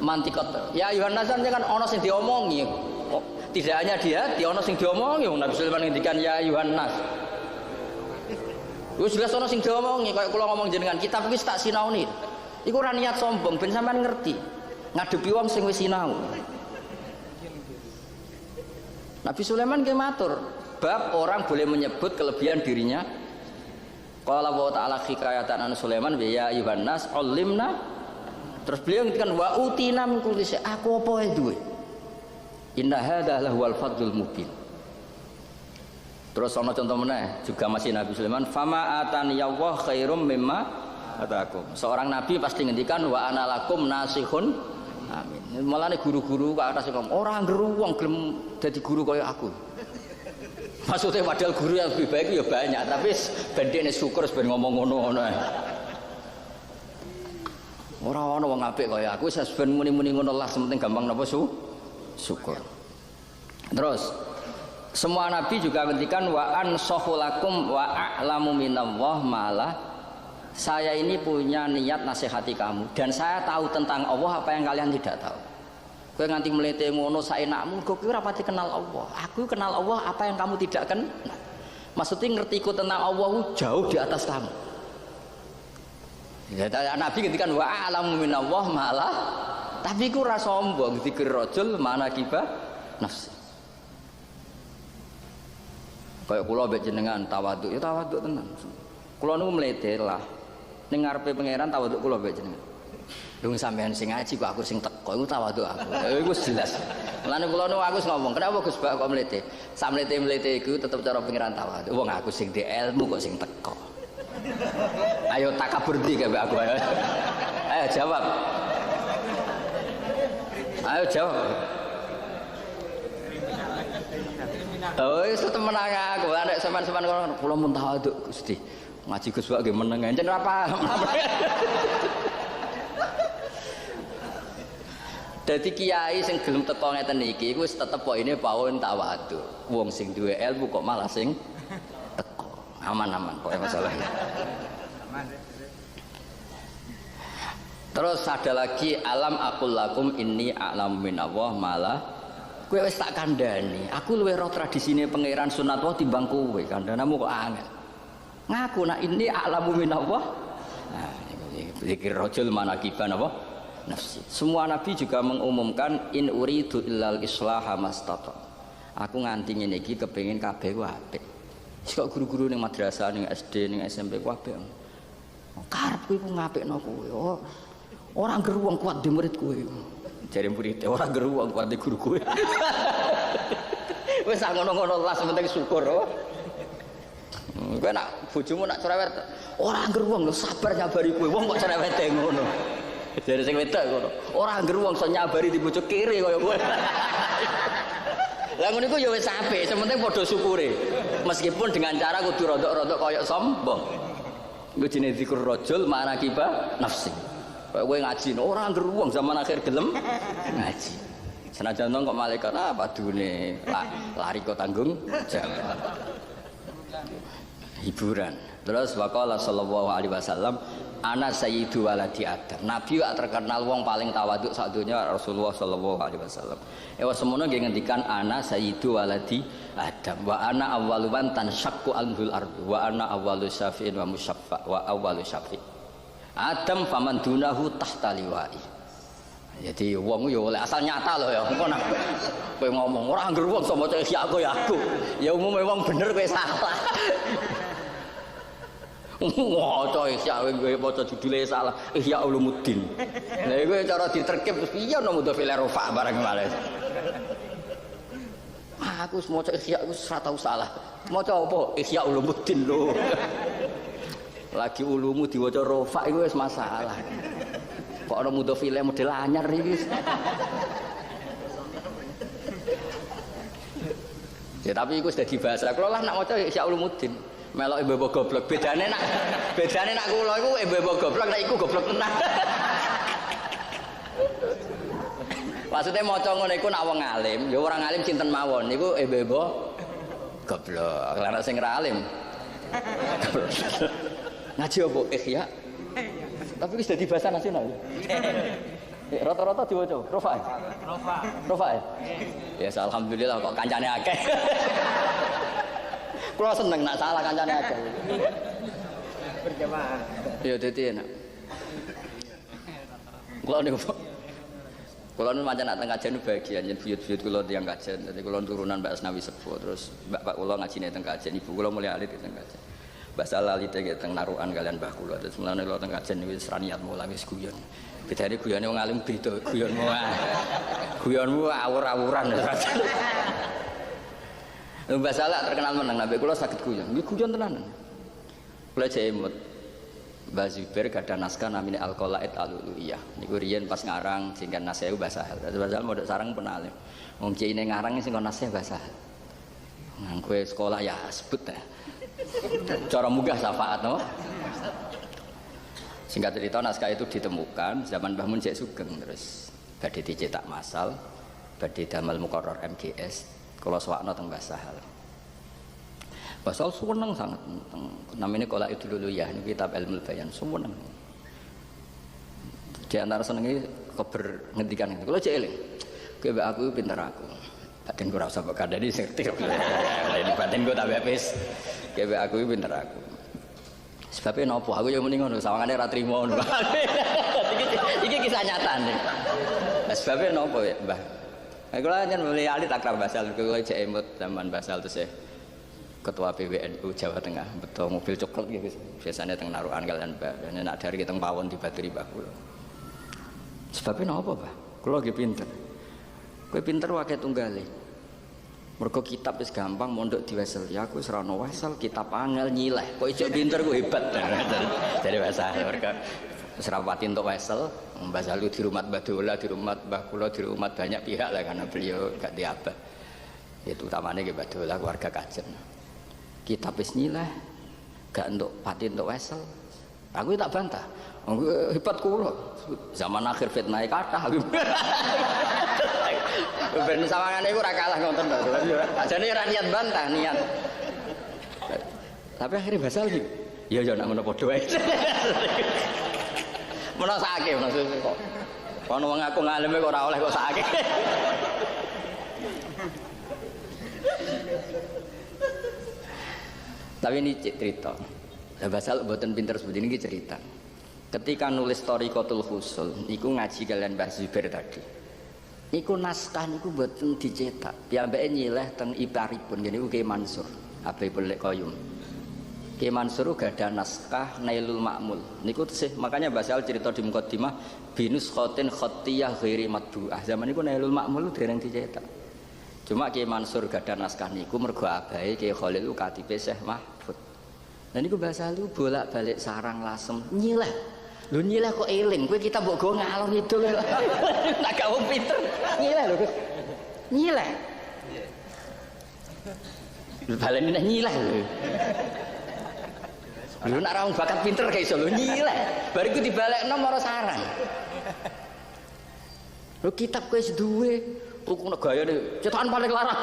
mantiqat. Ya Yuhanna kan ono sing diomongi. Oh, tidak hanya dia, ono sing diomongi. Nabi Sulaiman ngendikan ya Yuhanna. Wis jelas ono sing diomongi kaya kula ngomong jenengan kitab iki tak sinauni. Iku ora niat sombong ben sampean ngerti. Ngadepi wong sing wis sinau. Nabi Sulaiman nggih matur, bab orang boleh menyebut kelebihan dirinya. Qala wa ta'ala hikayatan an Sulaiman ya ayyuhan nas ulimna. Terus beliau ngendikan wa utina min kulli syai. Aku apa wae duwe. Inna hadza lahuwal fadlul mubin. Terus ana contoh meneh juga masih Nabi Sulaiman, fama atani ya wa khairum mimma atakum. Seorang nabi pasti ngendikan wa ana lakum nasihun. Amin. Malah nih guru-guru kak atas ngomong orang geruang gelem jadi guru kaya aku. Maksudnya padahal guru yang lebih baik ya banyak, tapi bandingnya syukur sebenarnya ngomong ngono-ngono. Orang-orang wong apik kaya aku, saya sebenarnya muni-muni ngono lah, sementing gampang napa syukur. Terus semua nabi juga ngendikan wa ansahu lakum wa a'lamu minallah malah. Saya ini punya niat nasihati kamu dan saya tahu tentang Allah apa yang kalian tidak tahu. Kowe nganti mlete ngono saenakmu, kowe ora pati kenal Allah. Aku kenal Allah apa yang kamu tidak kenal. Maksudnya ngertiku tentang Allah jauh di atas kamu. Ya Nabi ngendikan wa a'lamu minallah malah tapi ku ora sombong dzikir rajul manaqibah nafsi. Kayak kula mbek jenengan tawadhu, ya tawadhu tenan. Kula niku mlete lah. Ning ngarepe pangeran tawaduk kula mbek jenengan. Lha sampean sing ngaji kok aku sing teko iku tawaduk aku. Ya iku jelas. Mulane kula niku aku ngomong, "Kenapa Gus Bak kok mlete?" Sak mlete-mlete iku tetep cara pangeran tawaduk. Wong aku sing di ilmu kok sing teko. Ayo takabur ndi mbek aku ayo. Ayo jawab. Ayo jawab. Oh, itu temen aku. Nek sampean-sampean kula mun tawaduk Gusti. Ngaji Gus Bak nggih meneng encen ora paham. Dadi kiai sing gelem teko ngeten iki iku wis tetep pokoke pawon tawadhu. Wong sing duwe ilmu kok malah sing teko. Aman-aman pokoke masalah. Terus ada lagi alam aqul lakum inni a'lamu minallah malah kowe wis tak kandhani. Aku luwih roh tradisine pangeran sunat wae timbang kowe. Kandhanamu kok angel. Ngaku nak ini a'lamu minallah. Nah, zikir rajul manaqiban apa? Nafsi. Semua nabi juga mengumumkan in uridu illal islaha mastata. Aku nganti ngene iki kepengin kabeh ku apik. Kok guru-guru ning madrasah, ning SD, ning SMP ku apik. Karepku iku ngapikno kowe. Oh, ora geruang kuat di murid kowe. Jare murid ora geruang kuat di guru kowe. Wis ngono-ngono lah penting syukur. Oh. Kowe nak bojomu nak cerewet ora angger wong lho sabar nyabari kowe wong kok cerewete ngono. Jare sing wedok ngono. Ora angger wong iso nyabari di bojo kere kaya kowe. Lah ngono iku ya wis apik, sementing padha syukure. Meskipun dengan cara kudu rodok-rodok kaya sombong. Iku jenenge zikrul rajul manaqibah nafsi. Kowe ngaji ora angger wong zaman akhir gelem ngaji. Senajan kok malaikat padune lari kok tanggung jawab. Hiburan. Terus waqala sallallahu alaihi wasallam ana sayyidu waladi adam. Nabi wak terkenal wong paling tawaduk sak donya Rasulullah sallallahu alaihi wasallam. Ewa semono nggih ngendikan ana sayyidu waladi adam wa ana awwalu man tanshaqqu anhul ardu wa ana awwalu syafi'in wa musyaffa wa awwalu syafi'. Adam faman dunahu tahta liwa'i. Jadi wong yo oleh asal nyata loh ya. Engko nak kowe ngomong ora angger wong sapa cek aku ya aku. Ya umume wong bener kowe salah. Maca Ihya kowe maca judule salah. Ihya Ulumuddin. Lah iku cara diterkip piye ono mudhofil rafa bareng males. Aku wis maca Ihya wis ora tau salah. Maca apa? Ihya Ulumuddin lho. Lagi ulumu diwaca rafa iku wis masalah. Kok ono mudhofil model anyar iki. Ya tapi iku sudah dibahas. Lah kula lah nak maca Ihya Ulumuddin. Melok ibu goblok. Bedane nak kula iku ibu goblok nek iku goblok tenan. Maksudnya maca ngono iku nak wong alim, ya orang alim cinten mawon niku ibu goblok. Lah nek sing ra alim. Ngaji apa Ihya? Tapi wis dadi bahasa nasional. Rata-rata diwaca Rofa. Rofa. Ya alhamdulillah kok kancane akeh. Kula seneng nak salah kancane akeh. Berjamaah. Ya dadi enak. Kula niku kula nu pancen nak teng kajian bagian yen buyut-buyut kula tiyang kajian. Dadi kula turunan Mbak Asnawi Sepuh terus Mbak kula ngajine teng kajian, ibu kula mulai alit teng kajian. Mbak Salali teng narukan kalian mbah kula. Terus mulane kula teng kajian wis ra niat mulang wis guyon. Bedane guyone wong alim beda, guyonmu guyonmu awur-awuran. Mbak Salak terkenal menang, nabi kula sakit guyon. Nggih guyon tenan. Kula jemut. Mbah Zubair gadah naskah namine Al-Qalaid Al-Uluyah. Niku riyen pas ngarang singkan nasehu bahasa hal. Terus bahasa modok sarang penalim. Wong cine ngarang sing naseh bahasa hal. Nang kowe sekolah ya sebut ta. Cara munggah syafaat no. Singkat cerita naskah itu ditemukan zaman Mbah Mun Jek Sugeng terus badhe dicetak massal, badhe damel muqarrar MGS. Kula sawakna teng Mbah Sahal. Mbah Sahal seneng sangat namanya Qalaid Uluyah ini kitab ilmu bayan seneng. Di antara senenge keber ngendikan itu. Kula jek eling. Kowe mbak aku pinter aku. Batin ku ora usah mbok kandhani sing ngerti. Ini batin ku tak wis. Kowe mbak aku pinter aku. Sebabnya nopo aku yang mending ngono sawangane ra trimo ngono. Iki kisah nyata nih. Sebabnya nopo ya, Mbah? Aku lah kan mulai alit akrab Basal, aku cek emot zaman Basal terus ketua PWNU Jawa Tengah, betul mobil coklat gitu. Biasanya teng naruhan kalian Mbah, dan nak dari teng pawon di Baturi Mbah kula. Sebabnya nopo, Mbah? Kula lagi pinter. Kowe pinter wae tunggale. Mergo kitab wis gampang mondok diwasel. Ya aku wis ora ono wasel, kitab angel nyileh. Kok ijo pinter ku hebat. Dari bahasa mereka wis ra pati entuk wasel. Mbah Salu di rumah Mbah Dola, di rumah Mbah kula, di rumah banyak pihak lah karena beliau gak diabah. Itu utamanya ke Mbah Dola keluarga kajen. Kitab wis nyileh, gak entuk pati entuk wasel. Aku tak bantah. Hebat kula. Zaman akhir fitnah kathah. Ben sawangane iku ora kalah ngoten to. Ajane ora niat bantah, niat. Tapi akhirnya basal iki. Ya ya nak ngono padha wae. Menawa sakake maksudnya kok. Ono wong aku ngaleme kok ora oleh kok sakake. Tapi ini cerita. Lah basal mboten pinter seperti ini cerita. Ketika nulis Thariqatul Husul, niku ngaji kalian Mbah Zubair tadi. Niku naskah niku mboten dicetak. Piyambake nyileh teng iparipun niku Ki Mansur, Habibul Qayyum. Ki Mansur gak ada naskah Nailul Ma'mul. Niku tesih makanya Basal cerita di mukadimah binus khotin khattiyah ghairi matbu'ah. Zaman niku Nailul Ma'mul dereng dicetak. Cuma Ki Mansur gak ada naskah niku mergo abahe Ki Khalil katibe Syekh Mahfud. Nah niku Basal lu bolak-balik sarang lasem nyileh. Lho nyileh kok eling, kowe kita mbok go ngalor ngidul. Nak gak wong pinter. Nyileh lho. Nyileh. Baleni nek nyileh lho. Lho nak ra wong bakat pinter kae iso lho nyileh. Bar iku dibalekno maro sarang. Lho kitab kowe wis duwe, kok gayane cetakan paling larang.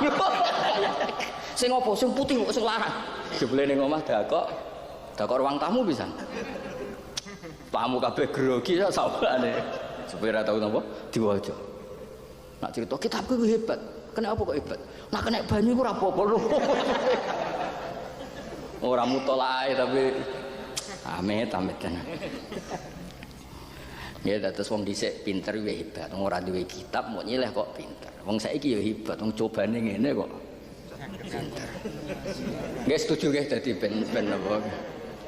Sing opo? Sing putih kok sing larang. Jebule ning omah dakok ruang tamu pisan. Tamu kabeh grogi ya sabane. Supaya ora tau napa diwaca. Nak cerita kitabku ku hebat. Kenapa kok hebat? Nak kena banyu ku ora apa-apa lho. Ora mutolae tapi amit tenan. Ya terus wong dhisik pinter ya hebat. Wong ora duwe kitab mau nyileh kok pinter. Wong saiki ya hebat, wong cobane ngene kok pinter. Nggih setuju nggih dadi ben apa.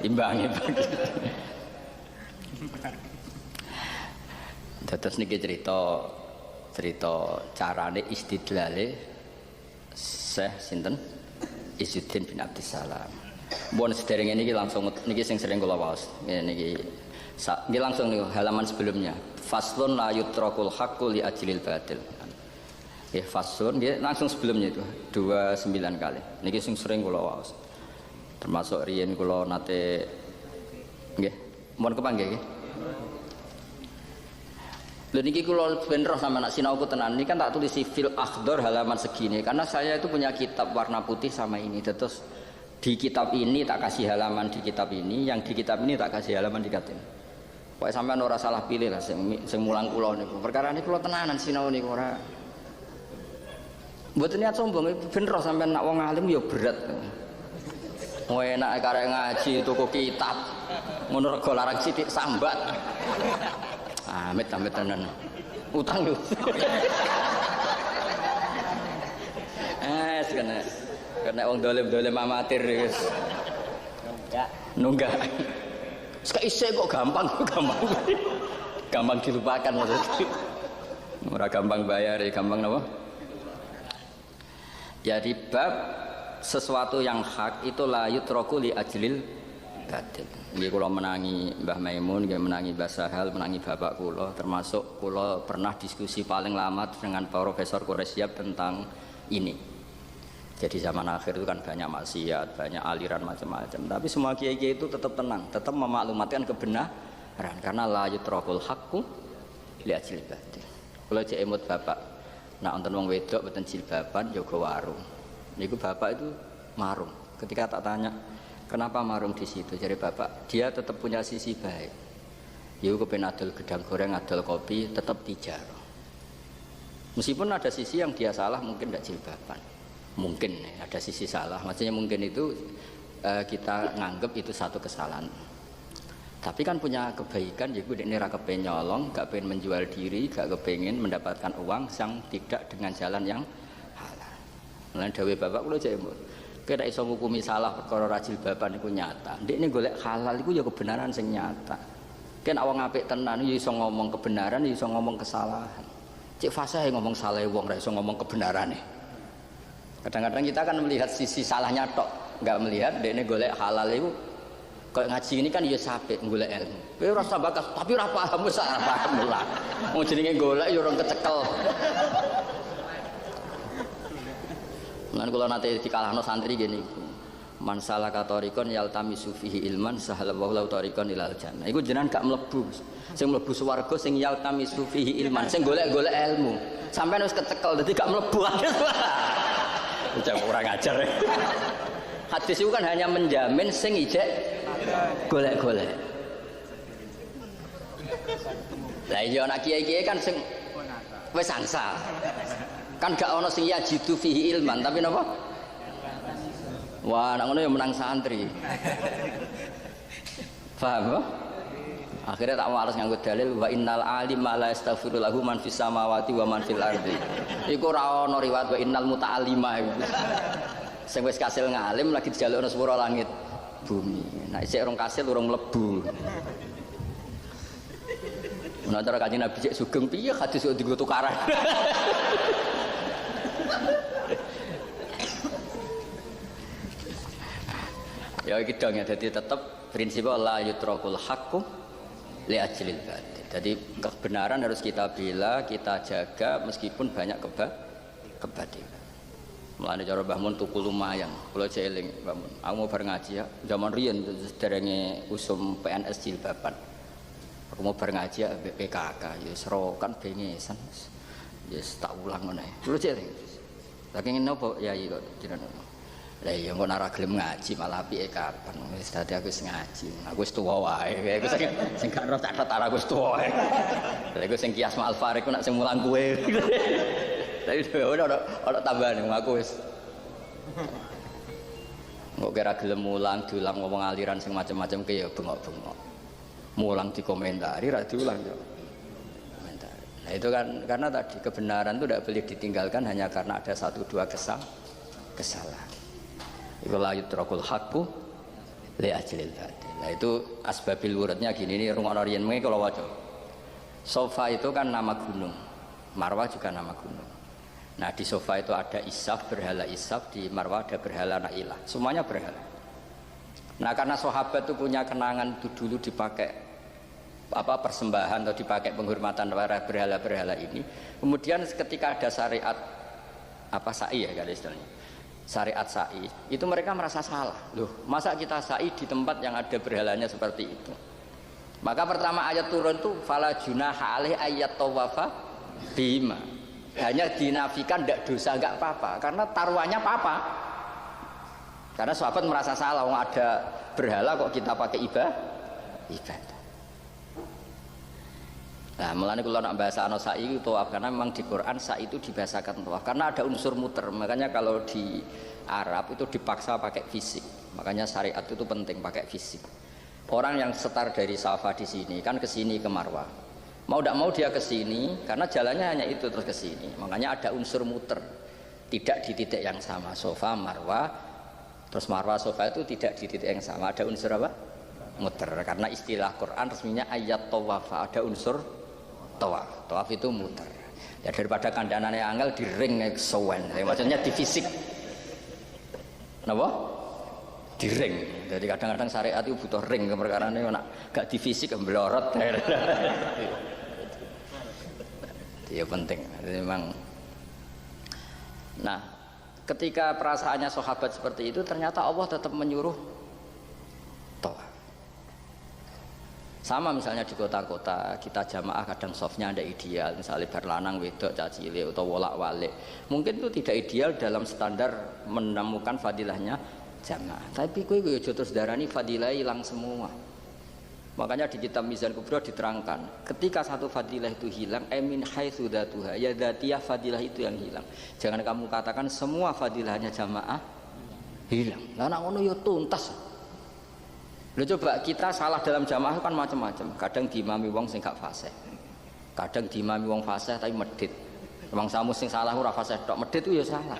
Imbangi bagi. Terus niki cerita carane istidlale Syekh sinten Izzuddin bin Abdissalam. Mbon sederenge niki langsung niki sing sering kula waos. Niki langsung nih halaman sebelumnya. Faslun la yutrakul haqqu li ajlil batil. Ya faslun dia langsung sebelumnya itu 29 kali. Niki sing sering kula waos. Termasuk riyen kula nate nggih mohon kepanggih nggih. Lha niki kula ben roh sampeyan nak sinauku tenan. Ini kan tak tulis fil akhdar halaman segini karena saya itu punya kitab warna putih sama ini. Terus di kitab ini tak kasih halaman di kitab ini, yang di kitab ini tak kasih halaman di kitab ini. Pokoke sampeyan ora salah pilih lah sing mulang kula niku. Perkara niku kula tenanan sinau niku ora. Mboten niat sombong, ben roh sampeyan nak wong alim ya berat. Mau enak karek ngaji tuku kitab. Ngono rego larang sithik sambat. Amit tenan. Utang yo. Kena wong dolim-dolim amatir wis. Nunggak. Sekisih kok gampang. Gampang dilupakan maksudnya. Ora gampang bayar, gampang napa? Jadi bab sesuatu yang hak itu la yutraku li ajlil batil. Nggih kula menangi Mbah Maimun, nggih menangi Mbah Sahal, menangi bapak kula, termasuk kula pernah diskusi paling lama dengan Profesor Quraisyab tentang ini. Jadi zaman akhir itu kan banyak maksiat, banyak aliran macam-macam. Tapi semua kiai-kiai itu tetap tenang, tetap memaklumatkan kebenaran karena la yutrakul haqqu li ajlil batil. Kula cek emut bapak, nak wonten wong wedok mboten jilbaban yoga warung. Niku bapak itu marung. Ketika tak tanya kenapa marung di situ, jadi bapak dia tetap punya sisi baik. Yuk kepen adol gedang goreng, adol kopi, tetap tijarah. Meskipun ada sisi yang dia salah, mungkin tidak jilbaban. Mungkin ada sisi salah, maksudnya mungkin itu kita nganggep itu satu kesalahan. Tapi kan punya kebaikan, jadi ini ra kepen nyolong, gak pengen menjual diri, gak kepengen mendapatkan uang yang tidak dengan jalan yang halal. Mulane dawuh bapak kula jek kira iso ngukumi salah perkara rajil baban iku nyata. Ndekne golek halal iku ya kebenaran sing nyata. Ken awang apik tenan ya iso ngomong kebenaran, ya iso ngomong kesalahan. Cek fasih ngomong salah wong ra iso ngomong kebenarane. Kadang-kadang kita akan melihat sisi salahnya tok, enggak melihat ndekne golek halal iku. Kalau ngaji ini kan ya sapik golek ilmu. Kowe ora usah bakas, tapi ora paham wis ora paham lah. Wong jenenge golek ya orang kecekel. Lan kula nate dikalahno santri gini. Man salaka tariqan yaltamisu fihi ilman sahala wa lahu tariqan ilal jannah. Iku jenengan gak mlebu. Sing mlebu swarga sing yaltamisu fihi ilman, sing golek-golek ilmu. Sampeyan wis kecekel dadi gak mlebu. Ucap orang ajar. Hadis itu kan hanya menjamin sing ijek golek-golek. Lah iya anak kiai-kiai kan sing wis angsal. Kan gak ono sing yajidu fihi ilman, tapi napa? Wah, anak ngono ya menang santri. Paham? Akhirnya tak males nganggo dalil wa innal alima la yastaghfiru lahu man fis samawati wa man fil ardi. Iku ora ono riwayat wa innal muta'allima iku. Sing wis kasil ngalim lagi dijalukno sepuro langit bumi. Nek isih urung kasil urung mlebu. Menawa cara Kanjeng Nabi cek sugeng piye hadis kok dienggo tukaran. Ya iki dong ya, jadi tetap prinsip la yutrakul haqqu li ajlil batil. Jadi kebenaran harus kita bela, kita jaga meskipun banyak kebatilan. Mulane cara Mbah Mun tuku lumayan. Kula jeling Mbah Mun. Aku mau bar ngaji ya, zaman riyen sederenge usum PNS jilbaban. Aku mau bar ngaji ya PKK, ya serokan bengesan. Ya tak ulang ngene. Kula jeling. Lagi ngene apa yai kok jenengan. Lah iya kok ora gelem ngaji malah apike kapan wis dadi aku wis ngaji. Aku wis tuwa wae. Aku sing gak ora catet aku wis tuwa wae. Lah iku sing kias Mal Farik nak sing mulang kowe. Tapi ora tambahan aku wis. Kok kira gelem mulang diulang ngomong aliran sing macam-macam ke ya bengok-bengok. Mulang dikomentari ra diulang yo. Komentari. Nah itu kan karena tadi kebenaran itu tidak boleh ditinggalkan hanya karena ada satu dua kesalahan. Iku la yutrakul haqqu li ajlil badil. Nah itu asbabil wurudnya gini, ini rungokno riyen mengki kula waca. Sofa itu kan nama gunung, Marwah juga nama gunung. Nah di Sofa itu ada Isaf, berhala Isaf, di Marwah ada berhala Nailah, semuanya berhala. Nah karena sahabat itu punya kenangan itu dulu dipakai apa persembahan atau dipakai penghormatan para berhala-berhala ini, kemudian ketika ada syariat apa sa'i ya kalau istilahnya, syariat sa'i itu mereka merasa salah, loh masa kita sa'i di tempat yang ada berhalanya seperti itu. Maka pertama ayat turun itu fala junaha alaih ayat tawafa bima, hanya dinafikan tidak dosa nggak apa-apa karena taruhannya apa-apa. Karena sahabat merasa salah, ada berhala kok kita pakai ibadah. Nah, mulane kula nak bahasa ana sa'i itu tawaf karena memang di Quran sa'i itu dibahasakan tawaf karena ada unsur muter. Makanya kalau di Arab itu dipaksa pakai fisik. Makanya syariat itu penting pakai fisik. Orang yang setar dari Safa di sini kan ke sini ke Marwah. Mau tidak mau dia ke sini karena jalannya hanya itu terus ke sini. Makanya ada unsur muter. Tidak di titik yang sama. Safa, Marwah, terus Marwah, Safa itu tidak di titik yang sama. Ada unsur apa? Muter. Karena istilah Quran resminya ayat tawaf, ada unsur tawaf. Tawaf itu muter. Ya daripada kandanannya angel di ring kesuwen. Maksudnya di fisik. Kenapa? Di ring. Jadi kadang-kadang syariat itu butuh ring perkara ini nak gak di fisik melorot. Itu penting. Jadi memang. Nah, ketika perasaannya sahabat seperti itu, ternyata Allah tetap menyuruh tawaf. Sama misalnya di kota-kota kita jamaah kadang softnya ada ideal, misalnya berlanang wedok cacile atau wolak-walik. Mungkin itu tidak ideal dalam standar menemukan fadilahnya jamaah. Tapi kowe yo terus darani fadilah hilang semua. Makanya di kitab Mizan Kubra diterangkan, ketika satu fadilah itu hilang, min haitsu dzatuha, ya dzatiyah fadilah itu yang hilang. Jangan kamu katakan semua fadilahnya jamaah hilang. Lah nek ngono yo tuntas. Lho coba kita salah dalam jamaah kan macam-macam. Kadang diimami wong sing gak fasih. Kadang diimami wong fasih tapi medhit. Wong samu sing salah ora fasih tok, medhit ku ya salah.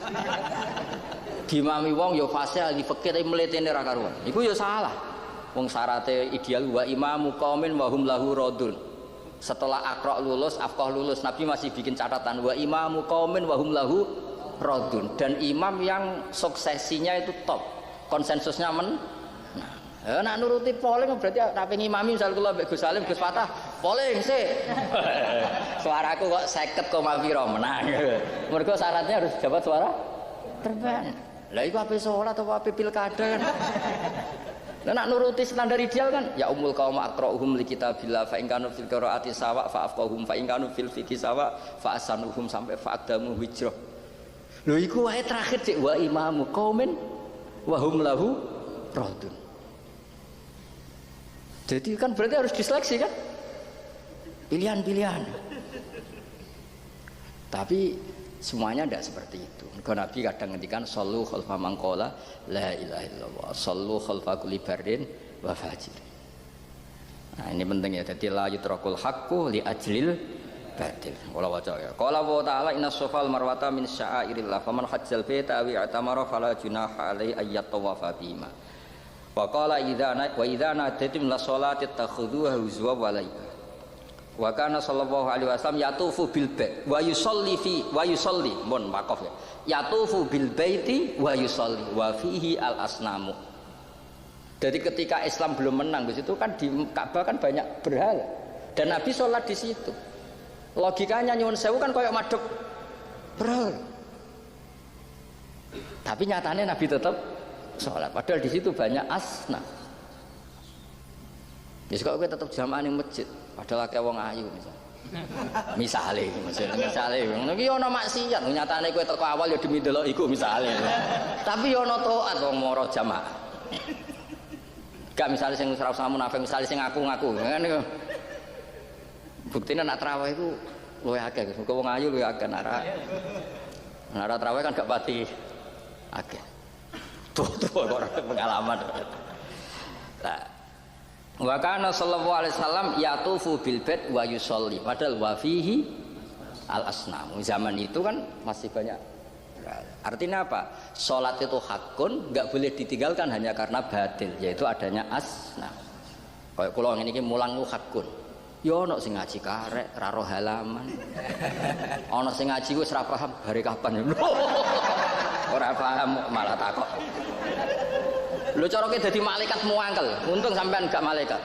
Diimami wong ya fasih ahli fikih tapi mletene ra karuan. Iku ya salah. Wong syarate ideal wa imamu qaumin wa hum lahu radun. Setelah Aqra lulus, Afqah lulus, Nabi masih bikin catatan wa imamu qaumin wa hum lahu radun. Dan imam yang suksesinya itu top. Konsensusnya nak nuruti polling berarti tak pengen imami misal kula mbek Gus Salim, Gus Fatah polling sih. Suaraku kok 50,0 menang. Mergo syaratnya harus dapat suara terbanyak. Lah iku ape salat atau ape pilkada kan. Lah nak nuruti standar ideal kan ya umul qaum aqra'uhum li kitabillah fa in kanu fil qiraati sawa fa afqahuhum fa in kanu fil fiqhi sawa fa asanuhum sampai fa aqdamu hijrah. Lho iku wae terakhir cek wa imamu qaumin wa hum lahu radun. Jadi kan berarti harus diseleksi kan? Pilihan-pilihan. Tapi semuanya tidak seperti itu. Karena Nabi kadang ngendikan sallu khalfa man qala la ilaha illallah, sallu khalfa kulli barrin wa fajir. Nah, ini penting ya. Jadi la yutrakul haqqu li ajlil batil. Wala waca ya. Qala wa ta'ala inna safal marwata min sya'airillah faman hajjal baita wa i'tamara fala junaha alaihi ayyat tawafa bima. Wa qala idza nadatim la sholati takhudhuha huzwa walaika. Wa kana sallallahu alaihi wasallam yatufu bil bait wa yusalli mun waqaf ya. Yatufu bil baiti wa yusalli wa fihi al asnamu. Jadi ketika Islam belum menang di situ kan di Ka'bah kan banyak berhala dan Nabi sholat di situ. Logikanya nyuwun sewu kan koyok madhep berhala. Tapi nyatanya Nabi tetap sholat, padahal di situ banyak asnaf. Jadi kalau kita tetap jamaah di masjid, padahal kayak wong ayu misalnya, tapi ono maksiat, nyatanya kowe teko awal ya demi delok iku misalnya. Tapi ono taat wong moro jamaah. Gak misalnya sing ora usah munafik, misalnya sing ngaku-ngaku, kan niku. Buktine nak traweh iku luwih akeh, muga wong ayu luwih akeh nara. Nara traweh kan gak pati akeh. Tuh kok pengalaman. Nah, wa kana sallallahu alaihi wasallam yatufu bil bait wa yusolli padahal wa fihi al asnam. Zaman itu kan masih banyak Artinya apa? Sholat itu hakun, nggak boleh ditinggalkan hanya karena batil, yaitu adanya asnam. Kayak kula ngene iki mulang ku hakun. Ya ana sing ngaji karek, ra roh halaman. Ana sing ngaji wis ra paham bare kapan. Ora paham malah takok. Lho cara ki dadi malaikat muangkel, untung sampean gak malaikat.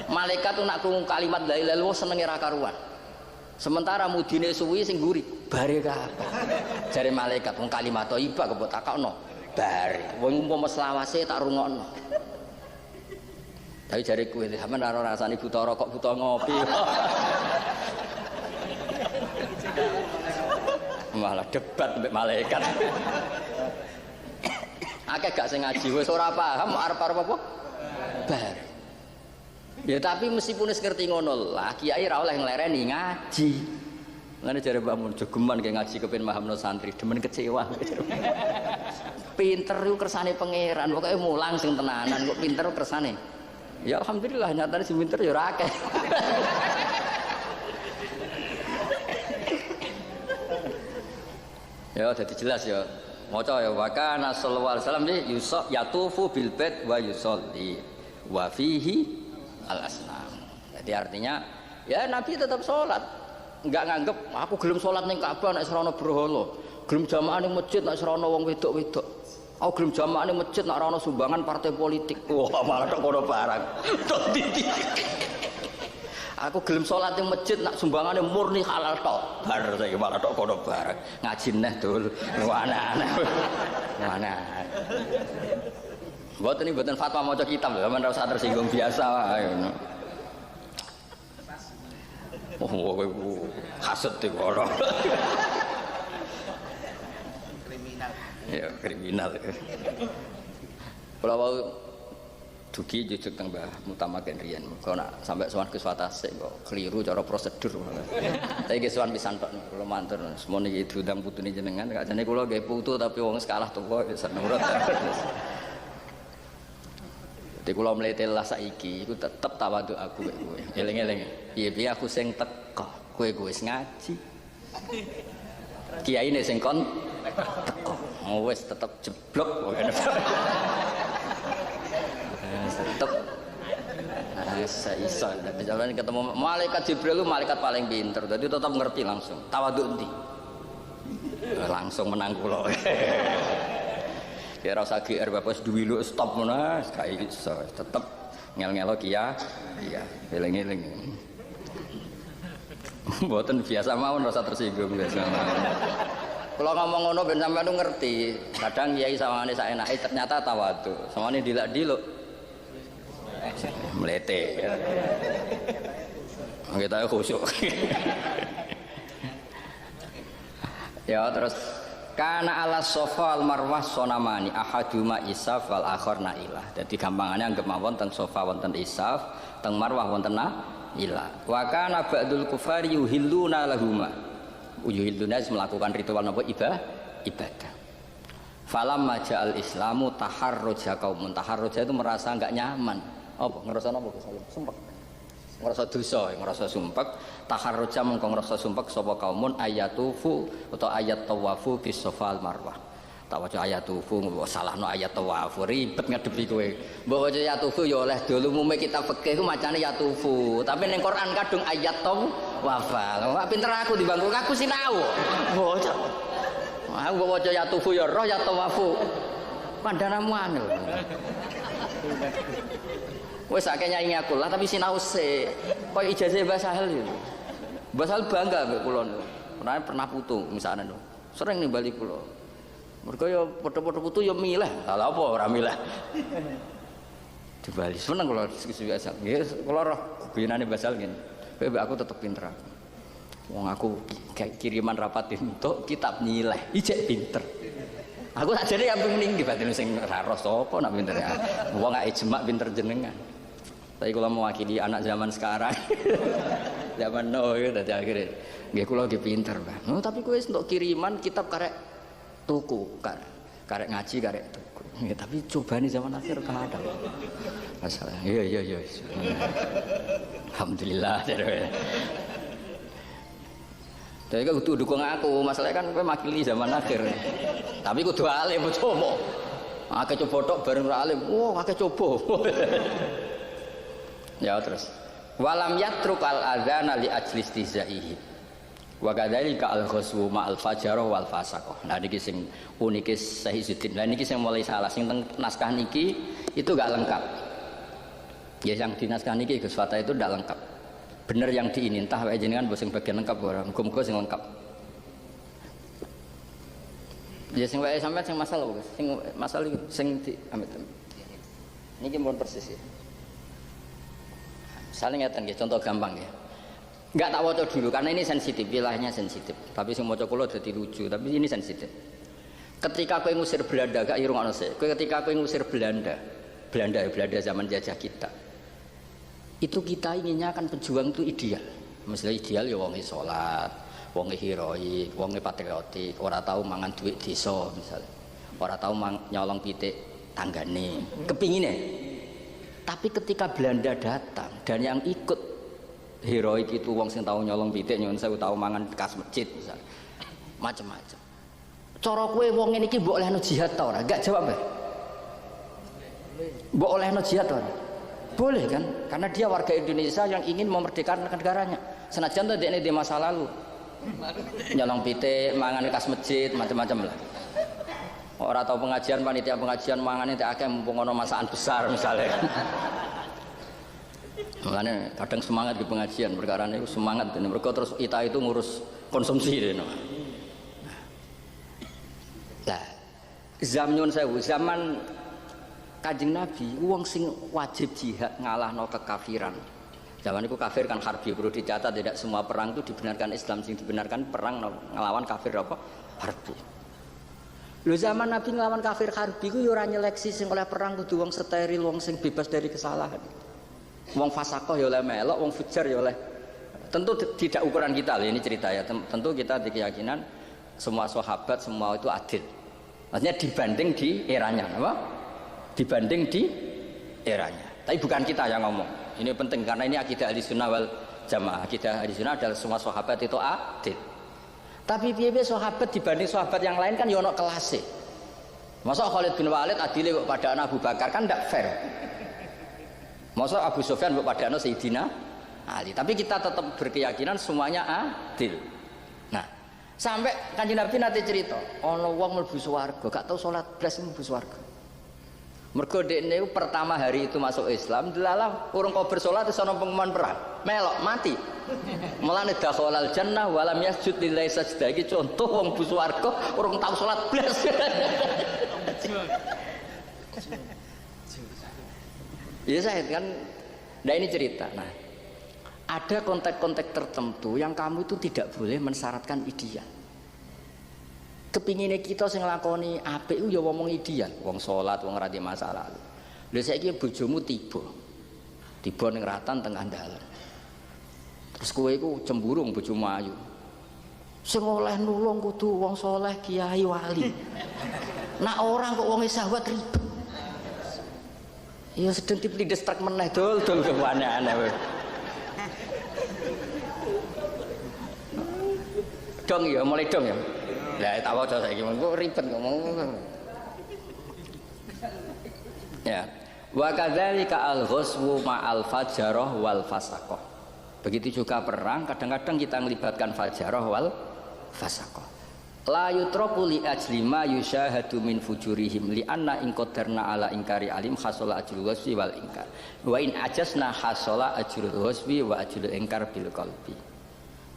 Malaikat tuh nak krungu kalimat la ilaha illallah senenge ra karuan. Sementara mudine suwi sing nguri bare kapan. Jare malaikat wong kalimat thayyibah kok takokno. Bare. Wong umpama selawase tak rungokno. Tapi jare kowe sampean ora rasane buta rokok buta ngopi. Malah debat mbek malaikat. Akeh gak sing ngaji wis ora paham arep-arep apa? Bar. Ya tapi meskipun wis ngerti ngono lah, kiai ra oleh nglereni ngaji. Ngene jare Mbak Mun jogeman ke ngaji kepen mahamno santri, demen kecewa. Pinter iku kersane pangeran, pokoke mulang sing tenanan kok pinter kersane. Ya alhamdulillah nyatane sing pinter ya ora akeh. Ya jadi jelas ya. Maca ya wa kana sallallahu alaihi wasallam yatufu bil bait wa yusolli wa fihi al asnam. Jadi artinya ya Nabi tetap sholat, enggak nganggep aku gelem sholat ning Ka'bah nek serono berhala, gelem jamaah ning masjid nek serono wong wedok-wedok. Aku gelem jamaah ning masjid nek ora ono sumbangan partai politik. Wah, malah tok kono barang. Aku gelem sholat di masjid nak sumbangannya murni halal tok. Bar saiki malah tok kono bareng. Ngaji neh dul. Mana. Mboten iki mboten fatwa maca kitab lho, sampeyan ora usah tersinggung biasa wae ngono. Oh, hasud iki ora. Kriminal. Ya, kriminal. Kalau dugi jujuk teng Mbah Mutamaken riyen. Kok nak sampai sowan Gus Watase kok keliru cara prosedur. Tapi nggih sowan pisan tok kula matur semono iki diundang putune jenengan. Kakjane kula nggih putu tapi wong sekalah tuwa wis nurut. Dadi kula mletel lah saiki iku tetep tawadhu aku mek kowe. Eling-eling. Piye-piye aku sing teko, kowe wis ngaji. Kiyaine sing kon teko. Wis tetep jeblok. Tetep iso tapi jalan ketemu malaikat Jibril itu malaikat paling pinter jadi tetap ngerti langsung tawadhu ndi langsung menang kula ya rasa GR bapak duwi lu stop mana gak iso tetep ngel-ngelo iya eling-eling mboten biasa mawon rasa tersinggung biasa kalau ngomong ngono ben sampean ngerti kadang kiai sawangane saenake ternyata tawadhu samane dilak-diluk melete kita khusyuk ya terus kana ala sofa al marwah sonamani ahaduma isaf wal akhar nailah jadi gampangannya anggap mawon teng sofa wonten isaf teng marwah wonten nailah wa kana ba'dul kufari yuhilluna lahuma yuhilluna melakukan ritual napa ibadah falam maja'al islamu taharruja kaumun taharruja itu merasa enggak nyaman apa ngerasa napa sumpek ngerasa dosa ngerasa sumpek taharruja mengko ngerasa sumpek sapa kaumun ayatufu atau ayat tawafu bis safal marwah tak waca ayatufu salahno ayat tawafu ribet ngadepi kowe mbok waca ayatufu ya oleh dulu umume kita fikih ku macane yatufu tapi ning Quran kadung ayat tawafa kok pinter aku di bangku aku sinau waca aku waca yatufu ya roh ya tawafu pandanamu angel wes akeh nyanyi aku lah tapi sinau se koyo ijazah Mbah Sahel gitu. Mbah Sahel bangga mbek kula niku. Pernah putu misalnya niku. Sering nimbali kula. Mergo ya padha-padha putu ya milih. Lah apa ora milih. Dibali seneng kula biasa. Nggih kula roh guyonane Mbah Sahel ngene. Kowe mbek aku tetep pinter aku. Wong aku kiriman rapat entuk kitab nyileh. Ijek pinter. Aku sakjane yang ning batin sing ora ros sapa nak pinter ya. Wong gak ijma pinter jenengan. Tapi kalau mewakili anak zaman sekarang, zaman now ya, tadi akhirnya, gak kalau lagi pinter kan. No, tapi gue untuk kiriman kitab karek tuku, karek ngaji karek tuku. Ya, tapi coba nih zaman akhir kan ada. Masalah, iya. Alhamdulillah. Jadi kan kudu dukung aku, masalahnya kan kowe makili zaman akhir. Tapi kudu alim coba. Akeh coba tok bareng alim. Wah, akeh coba. Ya terus. Walam yatruk al adzana li ajli istizaihi. Wa kadzalika al ghuswu ma al fajarah wal fasaqah. Nah niki sing unike Syekh Izzuddin. Lah niki sing mulai salah sing teng naskah niki itu enggak lengkap. Ya yang di naskah niki Gus Fatah itu enggak lengkap. Bener yang diinin tah wae jenengan mbok sing bagian lengkap ora muga-muga sing lengkap. Ya sing wae sampean sing masalah Gus, sing masalah sing di amit. Niki mun persis ya. Saling ngeten nggih, contoh gampang ya. Enggak tak waca dulu karena ini sensitif, wilayahnya sensitif. Tapi sing maca kula dadi lucu, tapi ini sensitif. Ketika kowe ngusir Belanda, gak irung ana sik. Kowe ketika kowe ngusir Belanda zaman jajah kita. Itu kita inginnya kan pejuang itu ideal. Misalnya ideal ya wonge salat, wonge heroik, wonge patriotik, ora tahu mangan duit desa misalnya. Ora tahu nyolong pitik tanggane. Kepingine. Tapi ketika Belanda datang dan yang ikut heroik itu wong sing tahu nyolong pitik nyuwun sewu tahu mangan kas masjid misalnya. Macam-macam. Cara kowe wong ngene iki mbok olehno jihad ta ora? Enggak jawab, Mbak. Mbok olehno jihad ta ora? Boleh kan? Karena dia warga Indonesia yang ingin memerdekakan negaranya. Senajan tuh dia di masa lalu nyolong pitik, mangan kas masjid, macam-macam lah. Orang tahu pengajian, panitia pengajian mangan itu akeh mumpung ono masakan besar misalnya. Makanya kadang semangat di pengajian, perkara itu semangat. Mereka terus kita itu ngurus konsumsi. Nah, zaman Kanjeng Nabi, wong sing wajib jihad ngalahno kekafiran. Zaman itu kafir kan harbi, perlu dicatat tidak semua perang itu dibenarkan Islam, sing dibenarkan perang ngelawan kafir apa? Harbi. Lho zaman Nabi ngelawan kafir harbi ku yo ora nyeleksi sing oleh perang kudu wong steril, wong sing bebas dari kesalahan. Wong fasaqah ya oleh melok, wong fujar ya oleh. Tentu tidak ukuran kita loh, ini cerita ya. Tentu kita di keyakinan semua sahabat semua itu adil. Maksudnya dibanding di eranya, apa? Dibanding di eranya. Tapi bukan kita yang ngomong. Ini penting karena ini akidah Ahlussunnah wal Jamaah. Akidah Ahlussunnah adalah semua sahabat itu adil. Tapi piye-piye sahabat dibanding sahabat yang lain kan ya ono kelase. Masa Khalid bin Walid adile kok pada Abu Bakar kan ndak fair. Masa Abu Sufyan kok pada Sayyidina Ali. Tapi kita tetap berkeyakinan semuanya adil. Nah, sampai Kanjeng Nabi nanti cerita, ono wong mlebu swarga, gak tau salat blas mlebu swarga. Mergo dekne pertama hari itu masuk Islam, delalah urung kau bersolat terus ana pengumuman perang, melok mati. Mulane dakhalal jannah wa lam yasjud lillahi sajdah iki contoh wong bu swarga urung tau salat blas. Ya saya kan, nah ini cerita. Nah, ada konteks-konteks tertentu yang kamu itu tidak boleh mensyaratkan ideal. Kepinginnya kita sing nglakoni apik ya ngomong ideal, wong salat, wong ra di masa lalu. Lha saiki bojomu tiba ning ratan tengah dalan. Terus kowe iku cemburu bojomu ayu. Sing oleh nulung kudu wong saleh, kiai, wali. Nak orang kok wong sahabat ribet. Ya sedeng diplindes truk meneh dol aneh-aneh kowe. Dong ya, mulai dong ya. Lah tak waca saiki kok ribet ngomong. Ya. Wa kadzalika al-ghuswu ma'al fajarah wal fasaqah. Begitu juga perang, kadang-kadang kita melibatkan fajarah wal fasaqah. La yutraku li ajli ma yusyahadu min fujurihim li anna in qadarna ala inkari alim hasala ajrul ghuswi wal inkar. Wa in ajasna hasala ajrul ghuswi wa ajrul inkar bil qalbi.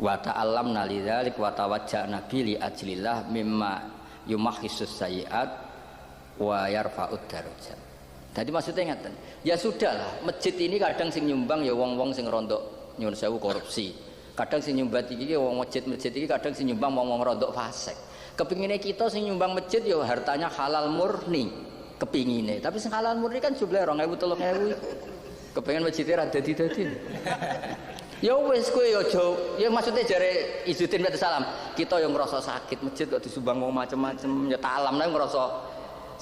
Wa ta'allamna lidzalik wa tawajjahna bi li ajlillah mimma yumahhisus sayiat wa yarfa'ud darajat. Jadi maksudnya ngaten. Ya sudahlah, masjid ini kadang sing nyumbang ya wong-wong sing rondok nyuwun sewu korupsi. Kadang sing nyumbang iki wong masjid-masjid iki kadang sing nyumbang wong-wong rondok fasik. Kepingine kita sing nyumbang masjid ya hartanya halal murni. Kepingine. Tapi sing halal murni kan jumlahe 2000 3000. Kepengin masjidnya ra dadi-dadi. Ya wis kowe ya aja, ya maksudnya jare Izzuddin bin Salam, kita yang ngerasa sakit masjid kok disumbang wong macam-macam, ya talam lah ngerasa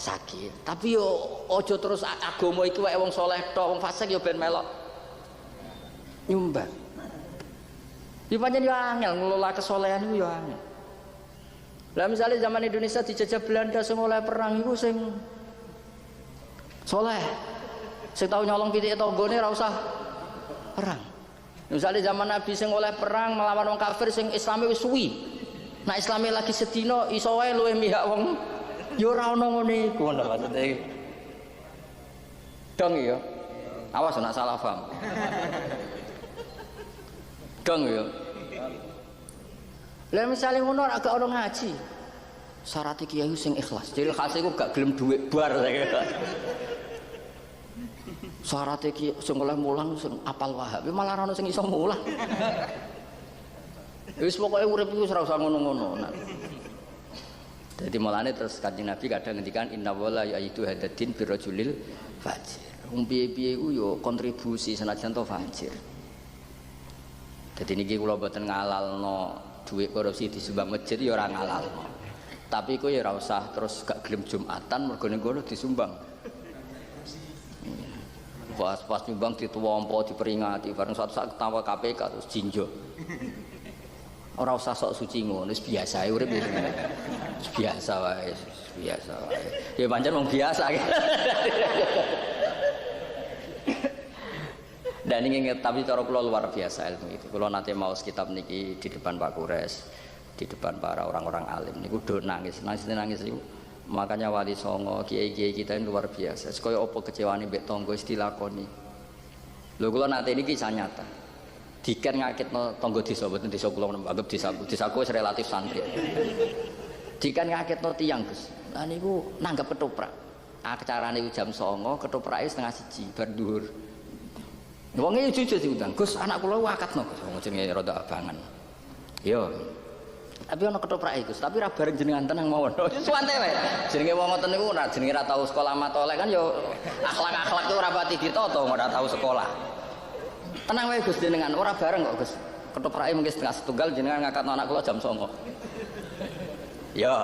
sakit. Tapi yo aja terus agama iki wae wong saleh tok, wong fasik ya ben melok nyumbang. Ya pancen yo angel ngelola kesolehan iku yo angel. Lah misalnya zaman Indonesia dijajah Belanda sing oleh perang iku sing soleh. Sing tau nyolong pitike tanggane ora usah perang. Misalnya zaman Nabi sing oleh perang melawan wong kafir sing Islame wis suwi. Nah Islame lagi sedina iso wae luwih mihak wong ya ora ono ngene iku ngono maksude. Dong ya. Awas nek salah paham. Dong ya. Lah misale ngono ora gak ono ngaji. Syarat kiai sing ikhlas. Ciri khas iku gak gelem dhuwit bar saiki. Syarat iki sing oleh mulang sing apal Wahab malah ora ono sing iso mulang. Wis pokoke urip iku ora usah ngono-ngono. Jadi mulane terus Kanjeng Nabi kadang ngendikan inna wala yaitu hadatin birrajulil fajir. Wong piye-piye iku yo kontribusi senajan to fajir. Dadi niki kula mboten ngalalno duit korupsi disumbang masjid ya ora ngalalno. Tapi kowe ya ora usah terus gak gelem Jumatan mergo ning kono disumbang. Pas nyumbang dituwampa diperingati bareng suatu saat ketawa KPK terus jinjo. Ora usah sok suci ngono, wis biasa ae urip wis biasa wae, biasa wae. Ya pancen wong biasa. Dan ini tapi cara kula luar biasa ilmu itu. Kula nate maos kitab niki di depan Pak Kures, di depan para orang-orang alim niku do nangis itu. Makanya Wali Songo, kiai-kiai kita ini luar biasa. Sekaya apa kecewane mbek tangga wis dilakoni. Lho kula nate niki kisah nyata. Diken ngakitno tangga desa mboten desa kula anggap desaku wis relatif santri. Diken ngakitno tiyang Gus. Lah niku nanggap ketoprak. Acarane jam 09.00, ketoprake setengah 1 bar dhuwur. Wong iki jujur diundang, Gus anak kula wakatno Gus, wong jenenge rada abangan. Yo. Tapi ana ketoprake Gus, tapi ra bareng jenengan tenang mawon. Suwante wae. Jenenge wong ngoten niku ora jenenge ra tau sekolah matolek kan yo akhlak-akhlak itu ora pati ditata ora tau sekolah. Tenang wae Gus jenengan ora bareng kok Gus. Ketoprake mungkin setengah setunggal jenengan ngakatno anak kula jam 09.00. Yo.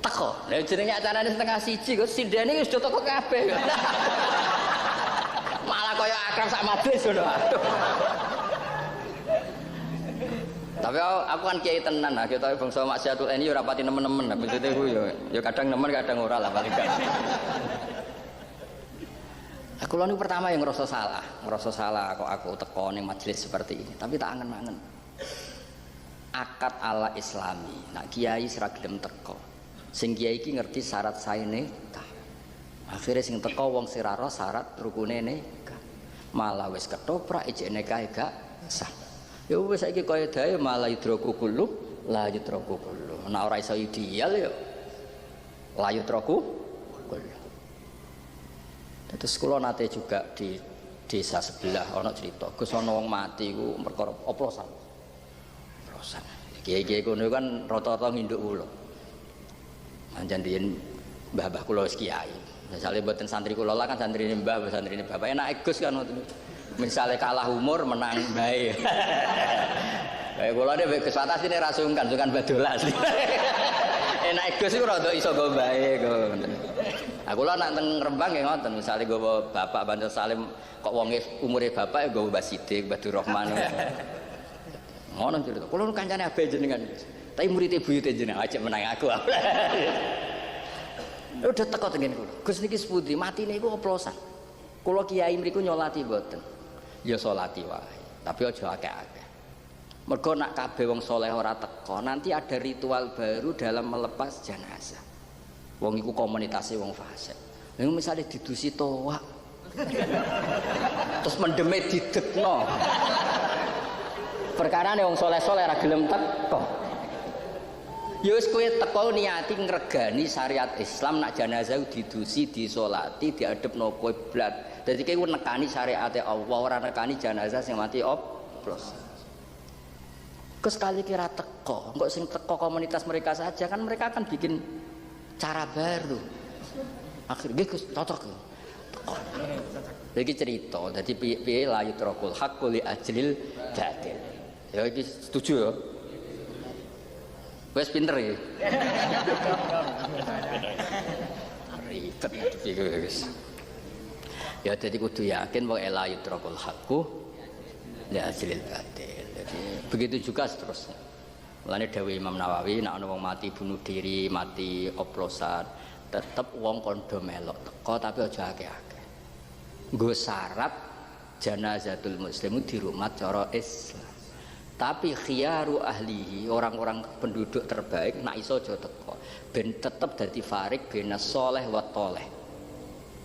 Teko. Lah jenenge acarane setengah 1 Gus, sindene wis do teko kabeh. Malah kaya akrab sak majelis ngono. Tapi aku kan kiai tenan lah, kita bangsa maksiatul ini ora pati nemen-nemen. Maksudnya ku ya kadang nemen kadang ora lah paling gak. Aku lalu pertama yang ngerasa salah kok aku teko ning majelis seperti ini. Tapi tak angen-angen. Akad ala Islami. Nak kiai sira gelem teko. Sing kiai iki ngerti syarat saene nikah. Akhirnya sing teko wong sing ora syarat rukune nikah. Malah wis ketoprak ijek nikah gak sah. Ya wis saiki kaya dae malah yudroku kullu la yudroku kullu. Nek ora iso ideal ya la yudroku kullu. Terus kula nate juga di desa sebelah ana cerita Gus ana wong mati iku perkara oplosan. Oplosan. Kiai-kiai kono kan rata-rata nginduk kula. Anjan riyen mbah-mbah kula wis kiai. Misalnya buatan santri kula lah kan santri ini mbah, santri ini bapak enak Gus kan. Misalnya kalah umur menang bae. Kayak kula dhewe Gus atas ini rasungkan badolas. Enak Gus iku rada iso go bae go. Aku lah nak teng Rembang nggih ngoten, misale go bapak Bantul Salim kok wonge umure bapak go Mbah Sidik, Mbah Durrahman. Ngono cerita. Kula kancane abe jenengan. Tapi murid buyute jenengan ajak menang aku. Udah teko tengen kula. Gus niki sepundi matine iku oplosan. Kula kiai mriku nyolati mboten. Ya salati wae, tapi aja akeh-akeh. Mergo nak kabeh wong saleh ora teko, nanti ada ritual baru dalam melepas jenazah. Wong iku komunitasé wong fasik. Lha misale didusi toak. Terus mendeme didekno. Perkarane wong saleh-saleh ora gelem teko. Ya wis kowe teko niati ngregani syariat Islam nak jenazah didusi, disolati, diadepno kiblat. Dadi kowe nekani syariate Allah ora nekani jenazah sing mati oplos. Sekali kira teko, kok sing teko komunitas mereka saja kan mereka akan bikin cara baru. Akhirnya Gus cocok. Teko. Iki cerita, dadi piye la yutrakul haqqu li ajlil batil. Ya iki setuju ya. Wes pinter ya. Ribet iki wis. Ya dadi kudu yakin bahwa la yutrakul haqqu li ajlil batil. Jadi begitu juga seterusnya. Mulane dawuh Imam Nawawi nek ana wong mati bunuh diri, mati oplosan, tetep wong kondo melok teko tapi aja akeh-akeh. Nggo syarat janazatul muslimu dirumat cara Islam. Tapi khiyaru ahlihi, orang-orang penduduk terbaik nak iso aja teko. Ben tetep dadi farik bena saleh wa thaleh.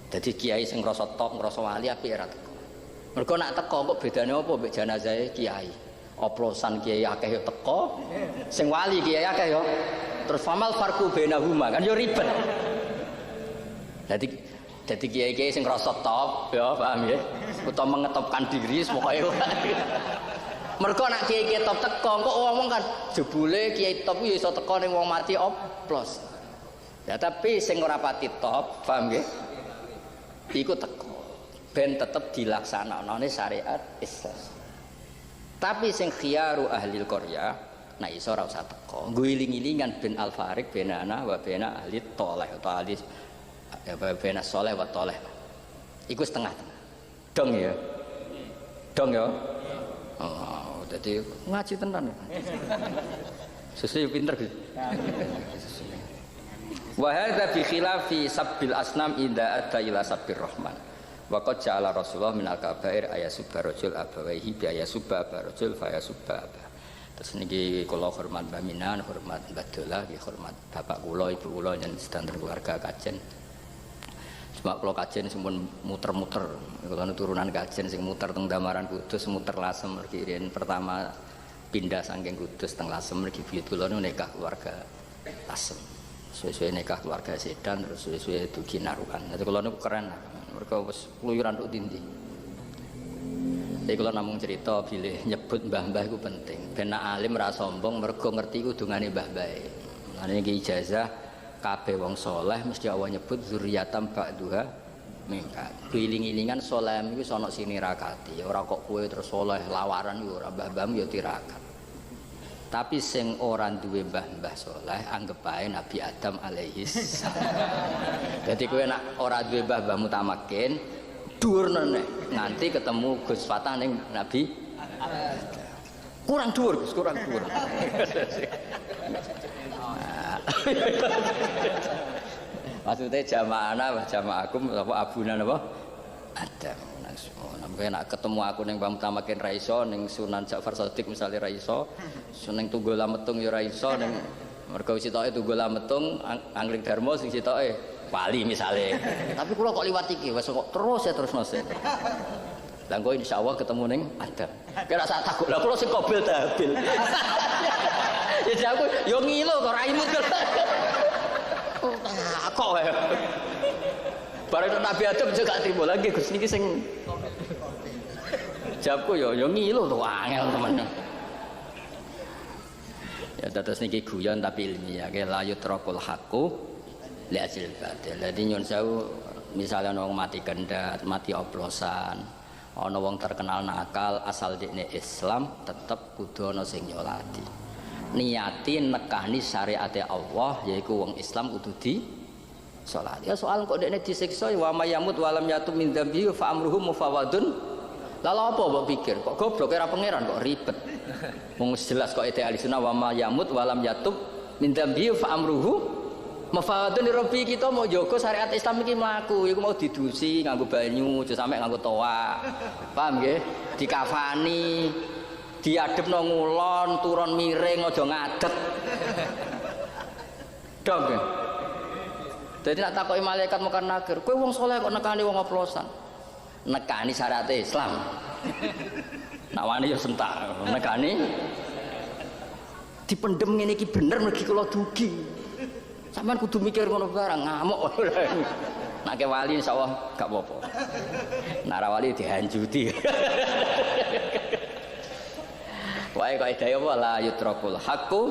Dadi kiai sing ngrasa top, ngrasa wali apik ora teko. Mergo nak teko kok bedane apa mbek janazahe kiai? Oplosan kiai akeh yo teko, sing wali kiai akeh yo. Terus famal farqu bainahuma kan yo ribet. Jadi kiai-kiai sing rasa top ya paham ya. Utawa mengetopkan diri pokoke. Mergo nek kiai-kiai top teko kok ngomong kan jebule kiai top yo iso teko ning wong mati oplos. Ya tapi sing ora pati top, paham nggih? Iku teko. Ben tetep dilaksanakne syariat Islam. Tapi sing khiyaru ahlil qaryah nah iso ora usah teko. Nggo iling-ilingan ben al-farik benana wa bena ahli thaleh utawa ahli ya bena saleh wa thaleh. Iku setengah-tengah. Dong ya. Dong ya. Oh, dadi ngaji tenan. Sesuai pinter gitu. Wa hadza bi khilafi sabbil asnam idza adda ila sabbir rahman. Waqad ja'ala Rasulullah min al-kabair ayasubba rajul abawaihi bi ayasubba rajul fa ayasubba abah. Terus niki kula hormat Mbah Minan, hormat Mbah Dolah, hormat bapak kula, ibu kula dan sedanten keluarga kajen. Cuma kula kajen sampun muter-muter, kula turunan kajen sing muter teng Damaran Kudus, muter Lasem mergi riyen pertama pindah saking Kudus teng Lasem mergi buyut kula nikah keluarga Lasem. Suwe-suwe nikah keluarga Sedan terus suwe-suwe dugi Narukan. Dadi kula niku keren. Mereka wis keluyuran tok dindi. Jadi kalau namung cerita bilih nyebut mbah-mbah itu penting. Ben alim ra sombong mergo ngerti kudungane mbah-mbahe. Lan iki ijazah kabeh wong saleh mesti Allah nyebut zuriyatam ba'duha mingkat. Kuiling-ilingan saleh iku ana sini rakati. Ora kok kowe terus saleh lawaran yo ora mbah-mbahmu yo tirakat. Tapi sing ora duwe mbah-mbah saleh anggap ae Nabi Adam alaihi salam. Dadi kowe nek ora duwe mbah-mbahmu tamakin, dhuwur nek nganti ketemu Gus Fatah ning Nabi Adam. Kurang dhuwur, Gus, kurang dhuwur. Maksudnya jamaah jamaakum apa abuna apa? Adam. Namanya nak ketemu aku neng Bang Tamakin Raiso, neng Sunan Ja'far Shadiq misalnya Raiso, neng Tunggula Metung ya Raiso, neng mereka sitoke Tunggula Metung, Angling Darmo sing sitoke Wali misalnya. Tapi kalau kok liwat iki, wes kok terus ya terus mas. Dan kau insyaallah ketemu neng Adam. Kira saat takut lah, kalau sing kobil tabil. Jadi aku, yo ngilo kok raimut kok ya. Barang Nabi Adam juga timbul lagi Gus niki sing jawabku yo ngilu to angel temen. Ya terus niki guyon tapi ilmiah ya la yutrakul haqqu li ajil batil. Dadi nyun sewu misalnya wong mati gendat, mati oplosan, ana wong terkenal nakal asal dekne Islam tetep kudu ana sing nyolati. Niati nekani syariate Allah yaiku wong Islam kudu di salat. Ya soal kok dekne disiksa wa mayamut walam yatum min dzambi fa amruhu mufawadun. Lalu apa mbok pikir? Kok goblok era pangeran kok ribet. Wong jelas kok ete ahli sunnah wa mayamut walam yatum min dzambi fa amruhu mufawadun rabbi. Kita mau jaga syariat Islam iki mlaku, iku mau didusi nganggo banyu, aja sampe nganggo toa. Paham nggih? Dikafani, diadepno ngulon, turun miring aja ngadeg. Dong nggih. Jadi nak takoki malaikat mukan nakir, kowe wong saleh kok nekani wong oplosan. Nekani syariat Islam. Nak wani yo sentak, nekani dipendem ngene iki bener mergi kula dugi. Sampeyan kudu mikir ngono barang ngamuk. Nak ke wali insyaallah gak apa-apa. Nak ra wali dihanjuti. Wae kok edaya apa la yutrakul haqqu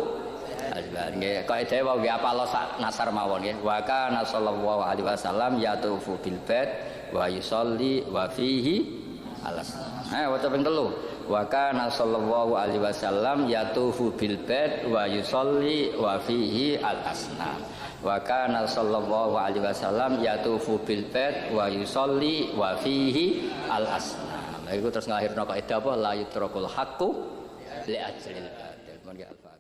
nggih kaidah wa apalo nasar mawon nggih wa kana sallallahu alaihi wasallam yatufu bil bait wa yusolli wa fihi alas waca ping 3 wa kana sallallahu alaihi wasallam yatufu bil bait wa yusolli wa fihi al asnam wa kana sallallahu alaihi wasallam yatufu bil bait wa yusolli wa fihi al asnam. Iku terus nglahirno kaidah apa la yutrakul haqqu li ajlil batil. Monggo Al-Fatihah.